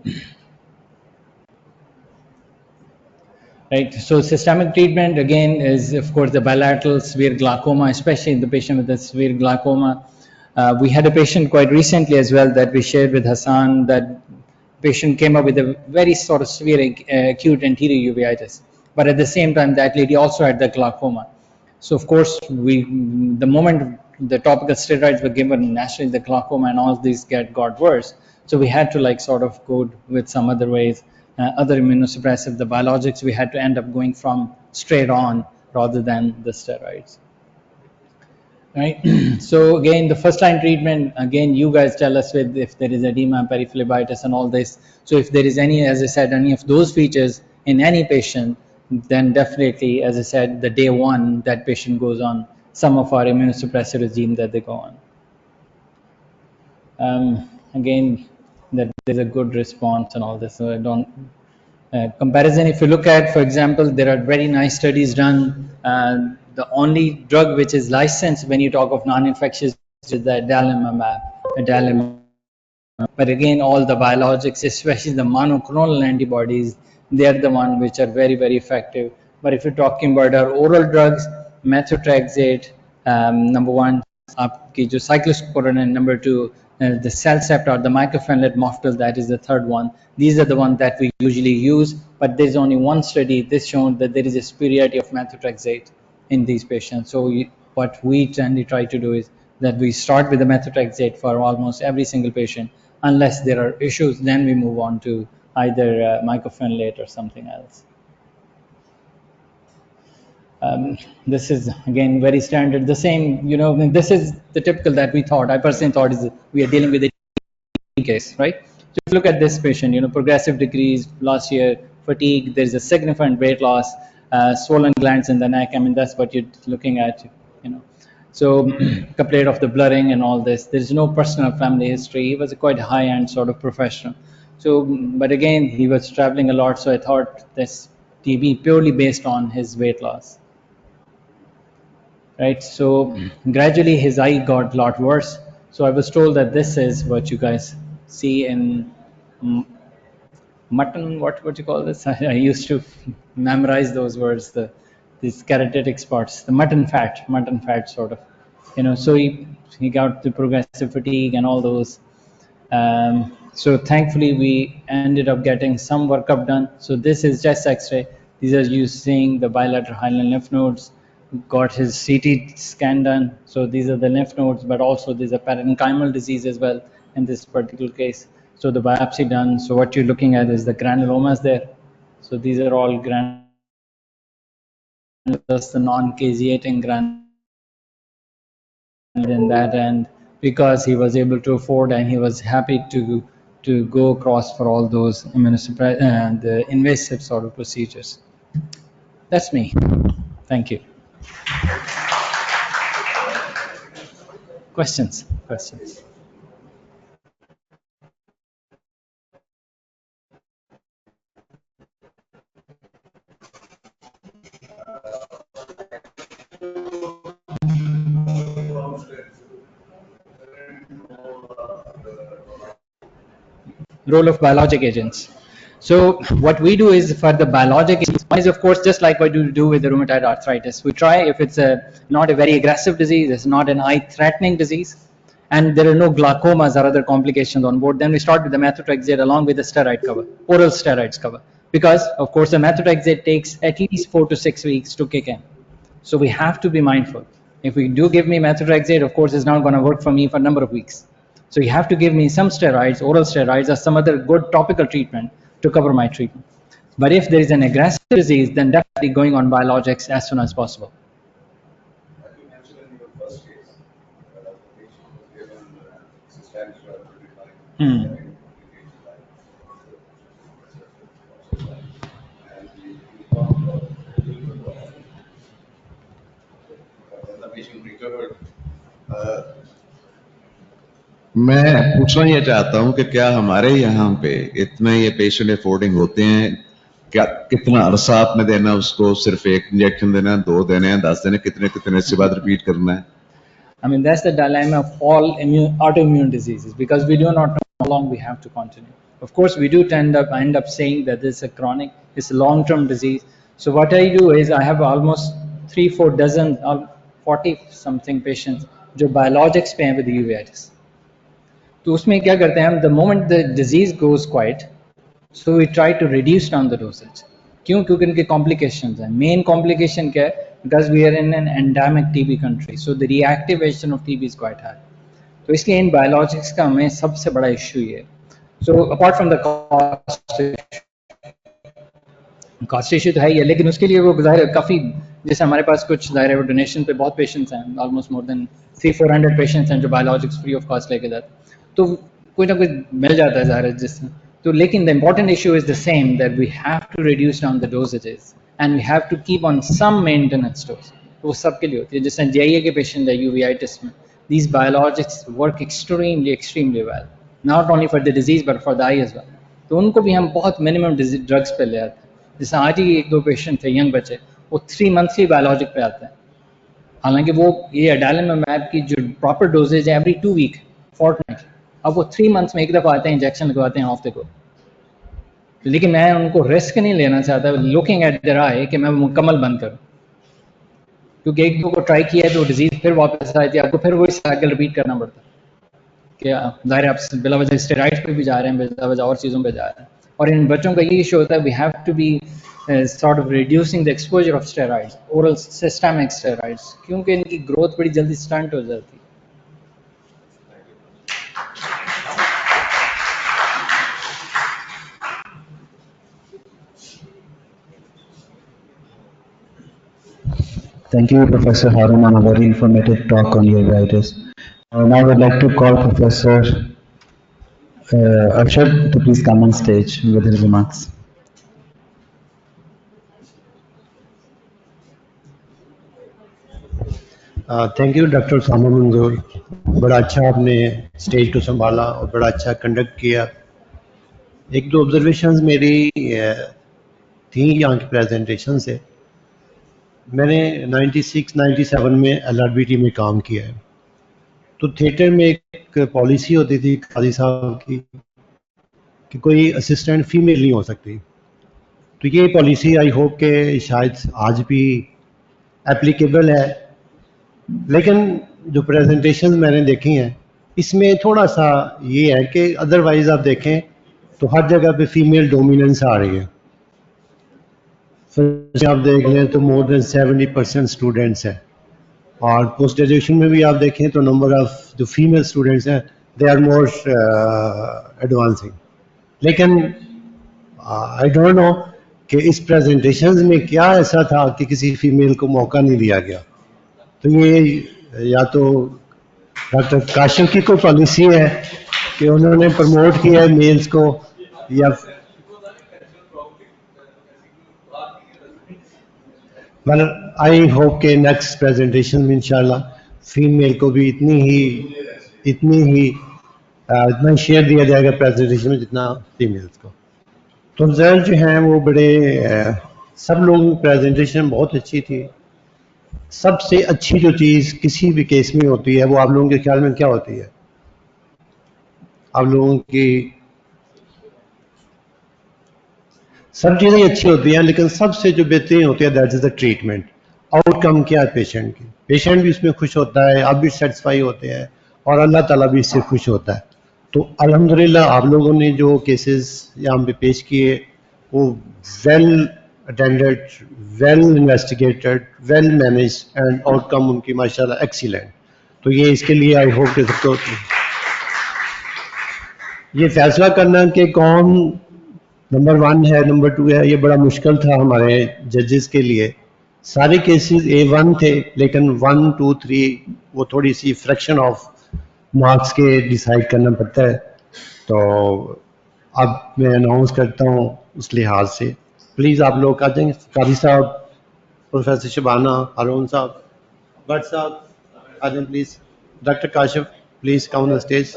right. So systemic treatment again is, of course, the bilateral severe glaucoma, especially in the patient with the severe glaucoma. We had a patient quite recently as well that we shared with Hassan. That patient came up with a very sort of severe acute anterior uveitis, but at the same time, that lady also had the glaucoma. So of course, the moment the topical steroids were given, naturally the glaucoma and all these got worse. So we had to like sort of go with some other ways, other immunosuppressive, the biologics. We had to end up going from straight on rather than the steroids. Right. So again, the first line treatment, again, you guys tell us with if there is edema, periphlebitis and all this. So if there is any, as I said, any of those features in any patient, then definitely, as I said, the day one, that patient goes on some of our immunosuppressive regime that they go on. Again, that there's a good response and all this. So I don't, comparison, if you look at, for example, there are very nice studies done. The only drug which is licensed when you talk of non-infectious is the adalimumab. But again, all the biologics, especially the monoclonal antibodies, they are the ones which are very, very effective. But if you're talking about our oral drugs, methotrexate, number one, आपकी जो cyclosporin, and number two, the Cellcept or the mycophenolate mofetil, that is the third one. These are the ones that we usually use, but there's only one study this shown that there is a superiority of methotrexate in these patients. So what we generally try to do is that we start with the methotrexate for almost every single patient. Unless there are issues, then we move on to either mycophenolate or something else. This is again very standard. The same, this is the typical that we thought. I personally thought is we are dealing with a case, right? So if you look at this patient, progressive decrease last year, fatigue, there's a significant weight loss, swollen glands in the neck. I mean, that's what you're looking at, you know. So complaint of the blurring and all this. There's no personal family history. He was a quite high-end sort of professional. So, but again, he was traveling a lot, so I thought this TB purely based on his weight loss. Right, so gradually his eye got a lot worse. So I was told that this is what you guys see in mutton. What you call this? I used to memorize those words. These keratic spots, the mutton fat sort of. So he got the progressive fatigue and all those. So thankfully we ended up getting some workup done. So this is chest X-ray. These are you seeing the bilateral hyaline lymph nodes. Got his CT scan done. So these are the lymph nodes, but also there's a parenchymal disease as well in this particular case. So the biopsy done. So what you're looking at is the granulomas there. So these are all granulomas, the non-caseating granulomas in that end, because he was able to afford and he was happy to go across for all those immunosuppressive and invasive sort of procedures. That's me. Thank you. Questions? Role of biologic agents. So what we do is for the biologic agents, one is of course just like what we do with the rheumatoid arthritis. We try if it's not a very aggressive disease, it's not an eye-threatening disease, and there are no glaucomas or other complications on board, then we start with the methotrexate along with the steroid cover, oral steroids cover, because of course the methotrexate takes at least 4 to 6 weeks to kick in. So we have to be mindful. If we do give me methotrexate, of course it's not going to work for me for a number of weeks. So you have to give me some steroids, oral steroids, or some other good topical treatment to cover my treatment. But if there is an aggressive disease, then definitely going on biologics as soon as possible. मैं पूछना ये चाहता हूँ कि क्या हमारे यहाँ पे इतने ये पेशेंट अफोर्डिंग होते हैं, क्या कितना अरसा आपने देना उसको, सिर्फ एक इंजेक्शन देना है, 2 देने हैं, 10 देने, कितने से बाद रिपीट करना है? I mean, that's the dilemma of all autoimmune diseases, because we do not know how long we have to continue. Of course, we do end up saying that this is a chronic, it's a long-term disease. So what I do is I have almost 3-4 dozen or 40 something patients जो biologics पे हैं with uveitis. तो उसमें क्या करते हैं हम, the moment the disease goes quiet, so we try to reduce down the dosage. क्यों? क्योंकि उनके complications हैं. Main complication क्या है? Because we are in an endemic TB country, so the reactivation of TB is quite high. तो इसलिए इन biologics का हमें सबसे बड़ा issue ये है. So apart from the cost issue तो है ही है, लेकिन उसके लिए वो ज़ाहिर काफ़ी, जैसे हमारे पास कुछ ज़ाहिर है डोनेशन पे बहुत पेशेंट्स हैं, ऑलमोस्ट मोर देन 300-400 पेशेंट्स हैं जो बायोलॉजिक्स फ्री ऑफ कॉस्ट लेके जाते हैं, तो कोई ना कोई मिल जाता है ज़ाहिर है जिससे. तो लेकिन the important issue is the same, that we have to reduce down the dosages and we have to keep on some maintenance dose. वो सबके लिए होती है. जैसे JIA के पेशेंट है यूवीआइटिस में, these biologics work extremely well, not only for the disease but for the eye as well. तो उनको भी हम बहुत मिनिमम ड्रग्स पे ले आते हैं. जैसे आज ही 1-2 पेशेंट थे यंग बच्चे, वो 3 मंथली बायोलॉजिक पे आते हैं, हालांकि वो ये अडालिमैब की जो प्रॉपर डोजेज है एवरी 2 वीक फोर्टनाइट, अब वो 3 मंथ्स में एक दफ़ा आते हैं, इंजेक्शन लगवाते हैं, ऑफ द गो. लेकिन मैं उनको रिस्क नहीं लेना चाहता लुकिंग एट देयर आई कि मैं मुकम्मल बंद करूँ, क्योंकि एक दो को ट्राई किया है तो डिजीज फिर वापस आई थी, आपको फिर वही साइकिल रिपीट करना पड़ता है कि ज़ाहिर आप बिला वजह स्टेरॉइड्स पे भी जा रहे हैं, बिला वजह और चीज़ों पे जा रहे हैं. और इन बच्चों का ये इशू होता है, we have to be sort of reducing the exposure of steroids, oral systemic steroids, क्योंकि इनकी ग्रोथ बड़ी जल्दी स्टंट हो जाती है. Thank you, Professor Harun, on a very informative talk on uveitis. Now I would like to call Professor Arshad to please come on stage with his remarks. Thank you doctor सामा मंजूर, बड़ा अच्छा आपने stage को संभाला और बड़ा अच्छा conduct किया। एक दो ऑब्जर्वेशंस मेरी थी यहाँ की प्रेजेंटेशन से। मैंने 96-97 में LRBT में काम किया है। तो थिएटर में एक पॉलिसी होती थी काजी साहब की कि कोई असिस्टेंट फीमेल नहीं हो सकती। तो ये पॉलिसी आई होप के शायद आज भी एप्लीकेबल है, लेकिन जो प्रेजेंटेशन मैंने देखी हैं इसमें थोड़ा सा ये है कि अदरवाइज आप देखें तो हर जगह पे फीमेल डोमिनेंस आ रही है। फिर आप देख लें तो मोर देन 70% स्टूडेंट्स हैं, और पोस्ट ग्रेजुएशन में भी आप देखें तो नंबर ऑफ जो फीमेल स्टूडेंट्स हैं दे आर मोर एडवांसिंग। लेकिन आई डोंट नो कि इस प्रेजेंटेशन में क्या ऐसा था कि किसी फीमेल को मौका नहीं दिया गया। तो ये या तो डॉक्टर काशिफ की कोई पॉलिसी है कि उन्होंने प्रमोट किया है मेल्स को, या वेल आई होप के नेक्स्ट प्रेजेंटेशन में इंशाल्लाह फीमेल को भी इतना ही शेयर दिया जाएगा प्रेजेंटेशन में जितना फीमेल्स को। तो रिजल्ट जो हैं वो बड़े सब लोगों की प्रेजेंटेशन बहुत अच्छी थी। सबसे अच्छी जो चीज़ किसी भी केस में होती है वो आप लोगों के ख्याल में क्या होती है? आप लोगों की सब चीज़ें अच्छी होती हैं, लेकिन सबसे जो बेहतरीन होती है that is the treatment. Outcome क्या है पेशेंट की? पेशेंट भी उसमें खुश होता है, आप भी सेटिस्फाई होते हैं, और अल्लाह ताला भी इससे खुश होता है। तो अल्हम्दुलिल्लाह आप लोगों ने जो केसेस यहाँ पे पेश किए वो well attended, well investigated, well managed and outcome उनकी माशाल्लाह एक्सीलेंट। तो ये इसके लिए आई होप कि सबको ये फैसला करना कि कौन नंबर 1 है नंबर 2 है ये बड़ा मुश्किल था हमारे जजेस के लिए। सारे केसेस A1 थे, लेकिन 1, 2, 3 वो थोड़ी सी फ्रैक्शन ऑफ मार्क्स के डिसाइड करना पड़ता है। तो अब मैं अनाउंस करता हूँ उस लिहाज से प्लीज़ आप लोग आ जाएंगे। काजी साहब, प्रोफेसर शबाना, हारून साहब, भट्ट साहब आ जाएं please. Doctor Kashif please come on the stage.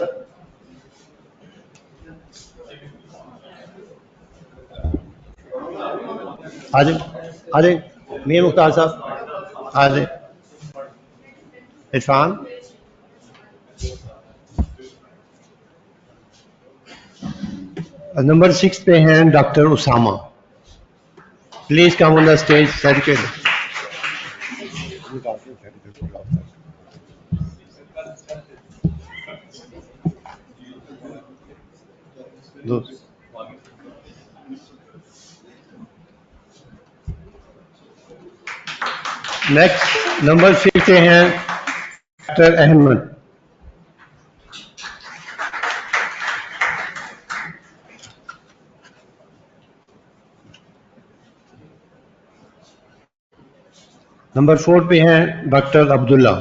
आ जाए मीर मुख्तार साहब आ जाए। इरफान, नंबर 6 पे हैं doctor Usama, please come on the stage. Certificate next number 6 पे हैं डॉक्टर अहमद। नंबर 4 पे हैं डॉक्टर अब्दुल्ला।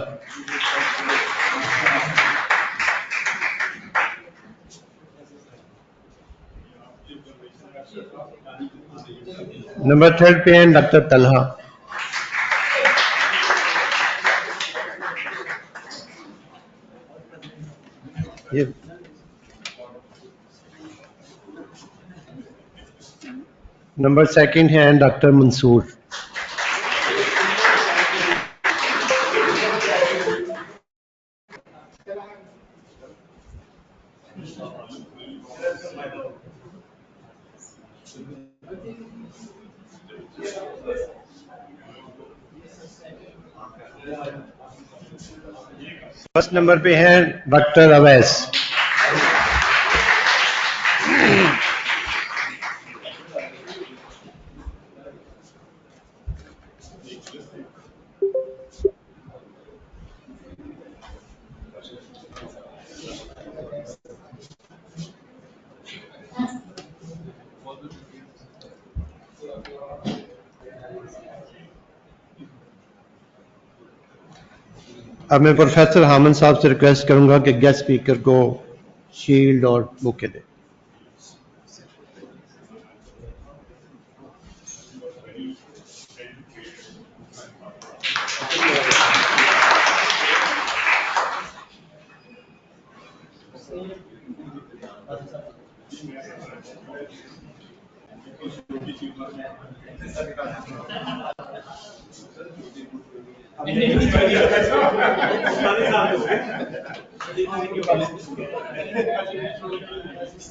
नंबर 3 पे हैं डॉक्टर तलहा। ये नंबर 2 हैं डॉक्टर मंसूर। फर्स्ट नंबर पे हैं डॉक्टर अवैस। अब मैं प्रोफेसर हामद साहब से रिक्वेस्ट करूंगा कि गेस्ट स्पीकर को शील्ड और बुके दें।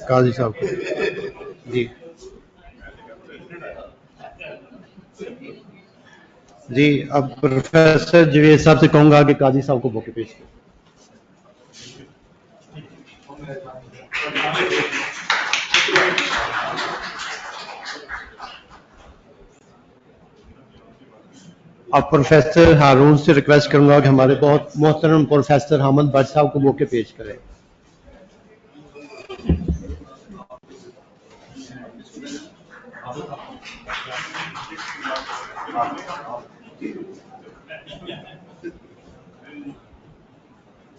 काजी साहब को जी जी, अब प्रोफेसर जवेद साहब से कहूंगा कि काजी साहब को बुके पेश करें। अब प्रोफेसर हारून से रिक्वेस्ट करूंगा कि हमारे बहुत मोहतरम प्रोफेसर हामद भट्ट साहब को बुके पेश करें।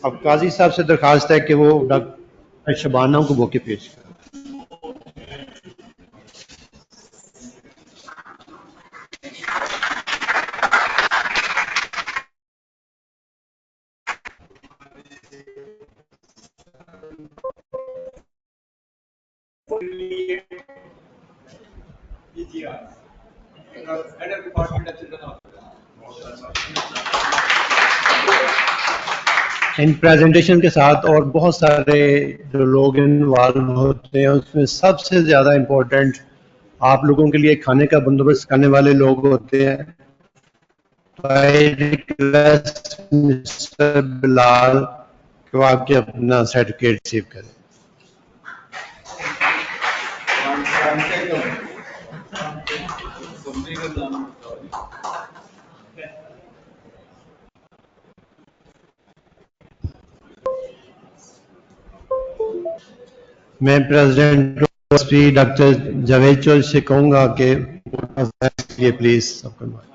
अब काजी साहब से दरखास्त है कि वो डॉक्टर शबाना को बुके पेश करें। इन प्रेजेंटेशन के साथ और बहुत सारे जो लोग इन्वॉल्व होते हैं उसमें सबसे ज़्यादा इम्पोर्टेंट आप लोगों के लिए खाने का बंदोबस्त करने वाले लोग होते हैं। तो आई रिक्वेस्ट मिस्टर बिलाल कि आपके अपना सर्टिफिकेट रिसीव करें। मैं प्रेसिडेंट डॉक्टर जावेद चौधरी से कहूँगा कि ये प्लीज सब करवाएं।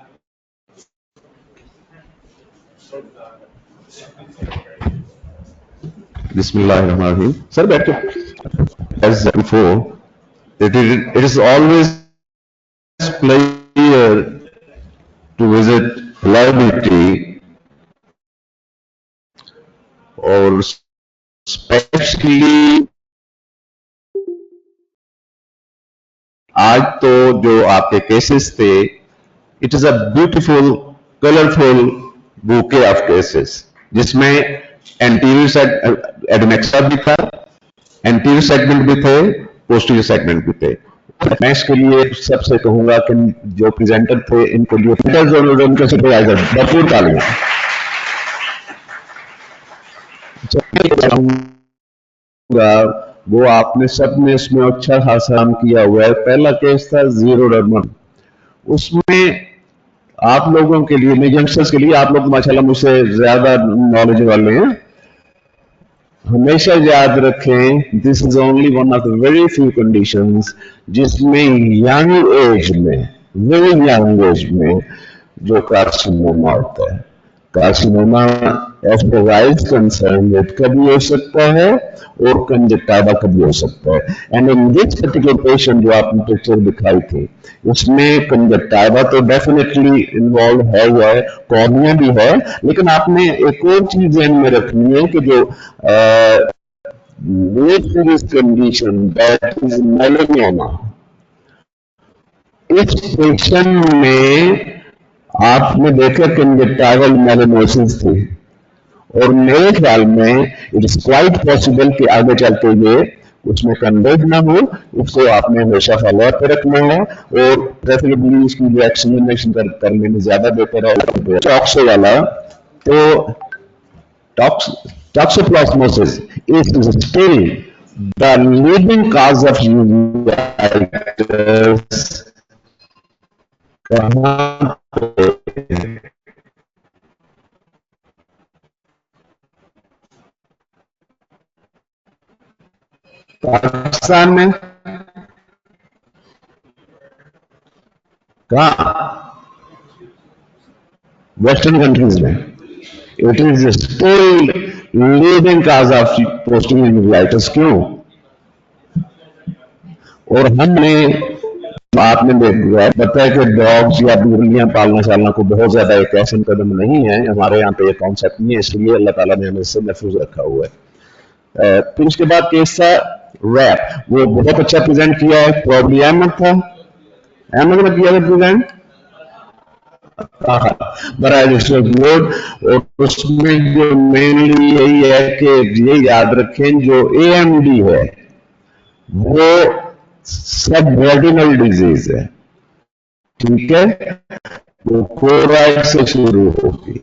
Bismillahirrahmanirrahim. Sir, back as before, it is always pleasure to visit LRBT or especially आज तो जो आपके केसेस थे, it is a beautiful colourful bouquet of cases जिसमें एंटीरियर एडमेक्सा भी था, एंटीरियर सेगमेंट भी थे, पोस्टीरियर सेगमेंट भी थे। मैं इसके लिए सबसे कहूंगा कि जो प्रेजेंटर थे इनको लिए उनके सुपरवाइजर भरपूर तालियां। वो आपने सबने इसमें अच्छा खासा काम किया हुआ है। पहला केस था जीरो डरमन, उसमें आप लोगों के लिए, मैं यंगस्टर्स के लिए, आप लोग माशाल्लाह मुझसे ज्यादा नॉलेज वाले हैं, हमेशा याद रखें this is only one of the very few conditions जिसमें यंग एज में, वेरी यंग एज में जो कार्सिनोमा होता है। Carcinoma of the right concern कभी हो सकता है और कंजक्टिवा कभी हो सकता है। And in this particular patient जो आपने पिक्चर दिखाई थी उसमें कंजक्टिवा तो डेफिनेटली इन्वॉल्व है हुआ है, कॉर्निया भी है, लेकिन आपने एक और चीज ध्यान में रखनी है कि जो leads to this condition that is melanoma, इस पेशेंट में आपने देखा कंजक्टिवल मेलानोसिस थी और मेरे ख्याल में इट इज क्वाइट पॉसिबल कि आगे चलते हुए उसमें कन्वर्ट ना हो। उसको आपने हमेशा फॉलोअप पे रखना है और प्रेफरेबली उसकी वैक्सीनेशन कर लेना ज्यादा बेहतर है। टॉक्सो वाला तो toxoplasmosis is still the leading cause of uveitis। Pakistan में कहा, वेस्टर्न कंट्रीज में It is still leading cause of posterior uveitis. क्यों? और हमने आपने बताया कि डॉग्स या बिल्लियां पालना शालना को बहुत ज्यादा एक ऐसा कदम नहीं है, हमारे यहाँ पे ये कॉन्सेप्ट नहीं है, इसलिए अल्लाह ताला ने हमें इससे महफूज रखा हुआ है। फिर उसके बाद केस था रैप, वो बहुत अच्छा प्रेजेंट किया है, प्रॉब्ली अहमद था, अहमद ने किया था प्रेजेंट, बोर्ड। और उसमें जो मेनली यही है कि ये याद रखें जो AMD है वो सब रेटिनल डिजीज है, ठीक है, वो क्लोराइड से शुरू होगी,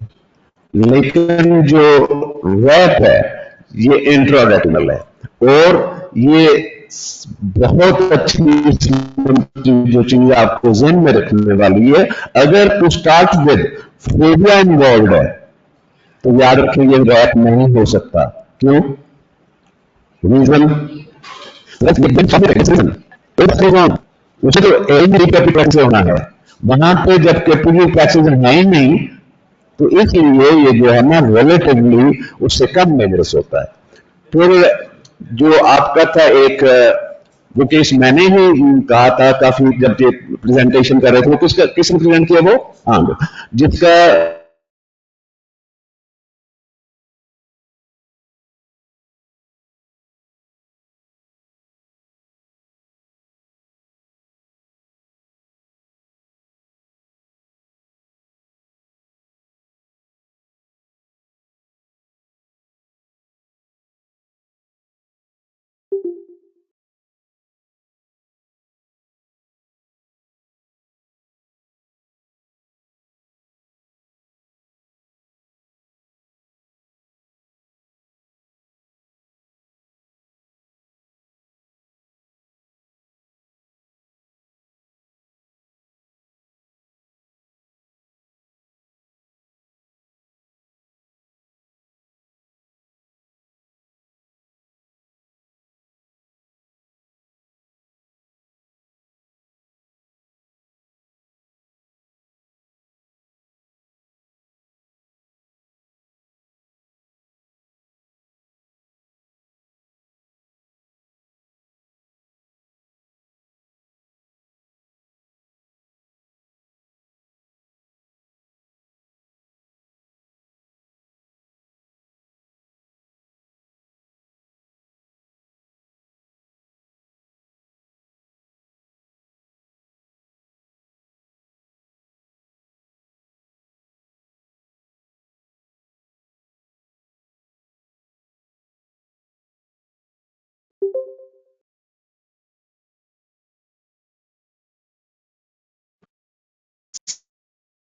लेकिन जो रैप है ये इंट्रारेटिनल है। और ये बहुत अच्छी जो चीज आपको ज़हन में रखने वाली है, अगर to start with phobia involve है तो याद रखें ये रैप नहीं हो सकता। क्यों? रीजन उसे तो प्रैक्टिस होना है, वहां पे जब कैपिटल प्रैक्टिस है ही नहीं, तो इसलिए ये जो है ना रिलेटिवली उससे कम मेजर्स होता है। फिर जो आपका था एक वो केस मैंने ही कहा था काफी जब ये प्रेजेंटेशन कर रहे थे, वो किसने प्रेजेंट किया? वो हाँ, जिसका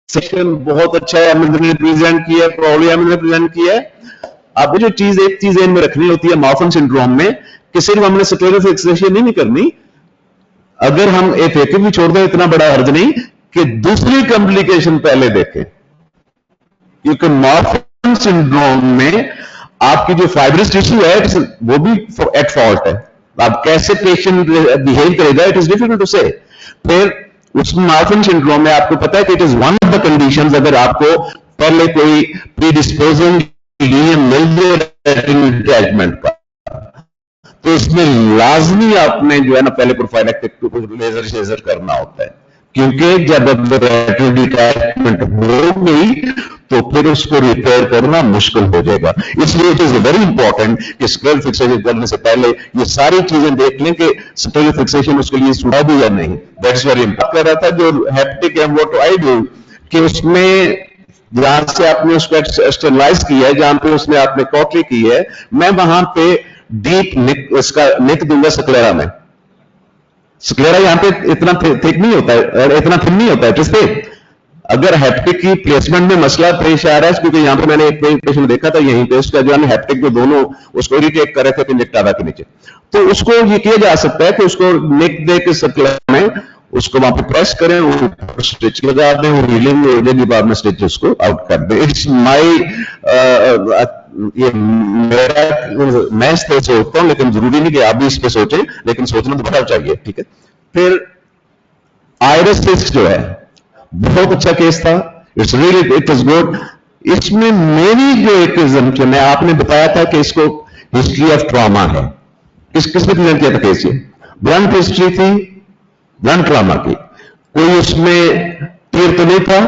सेक्शन बहुत अच्छा है, अमित ने प्रेजेंट किया, प्रॉब्ली अमित ने प्रेजेंट किया है। अब जो चीज एक चीज इनमें रखनी होती है मार्फन सिंड्रोम में कि सिर्फ हमने स्क्लेरो फिक्सेशन नहीं करनी, अगर हम एक भी छोड़ दें इतना बड़ा अर्ज नहीं कि दूसरी कॉम्प्लिकेशन पहले देखें, क्योंकि मार्फन सिंड्रोम में आपकी जो फाइब्रस टिश्यू है वो भी एट फॉल्ट है। अब कैसे पेशेंट बिहेव करेगा इट इज डिफिकल्ट टू से। फिर उस मार्फन सिंड्रोम में आपको पता है कि it is one of the conditions, अगर आपको पहले कोई प्रीडिस्पोजिंग मिल जाए अटैचमेंट का, तो इसमें लाजमी आपने जो है ना पहले प्रोफाइलैक्टिक लेजर शेजर करना होता है, क्योंकि जब डिटैचमेंट हो गई तो फिर उसको रिपेयर करना मुश्किल हो जाएगा। इसलिए इट इज वेरी इंपॉर्टेंट कि स्क्लेरल फिक्सेशन करने से पहले ये सारी चीजें देख लें कि स्क्लेरल फिक्सेशन उसके लिए सुना भी या नहीं। That's very important. कर रहा था जो हेप्टिक है वो आई डू कि उसमें जहां से आपने उसको स्टेरलाइज किया है, जहां पे उसने आपने कॉटरी की है, मैं वहां पे डीप निक इसका निक दूंगा स्क्लेरा में। स्क्लेरा यहां पे इतना थिक नहीं होता है और इतना थिन नहीं होता है, जिससे अगर हेप्टिक की प्लेसमेंट में मसला पेश आ रहा है, क्योंकि यहां पे मैंने एक पेशेंट देखा था यहीं पे उसका जो है हेप्टिक जो दोनों उसको इरिटेट कर रहे थे कंजक्टिवा के नीचे, तो उसको ये किया जा सकता है कि उसको निक दे के स्क्लेरा में उसको वहां पे प्रेस करें, ऊपर स्टिच लगा दें, वो हीलिंग हो जाएगी, बाद में स्टिच उसको आउट कर दें। इट्स माई ये मेरा मैं इस तरह सोचता हूं, लेकिन जरूरी नहीं कि आप भी इस पे सोचें, लेकिन सोचना तो बड़ा चाहिए, ठीक है। फिर आयरस सिस्ट जो है बहुत अच्छा केस था, it's really it is good. इसमें मेरी जो एक एग्जाम्पशन है, आपने बताया था कि इसको हिस्ट्री ऑफ ट्रॉमा है, किसने प्रेजेंट किया था केस? ब्लंट हिस्ट्री थी, ब्लंट ट्रॉमा की, कोई उसमें तीर तो नहीं था,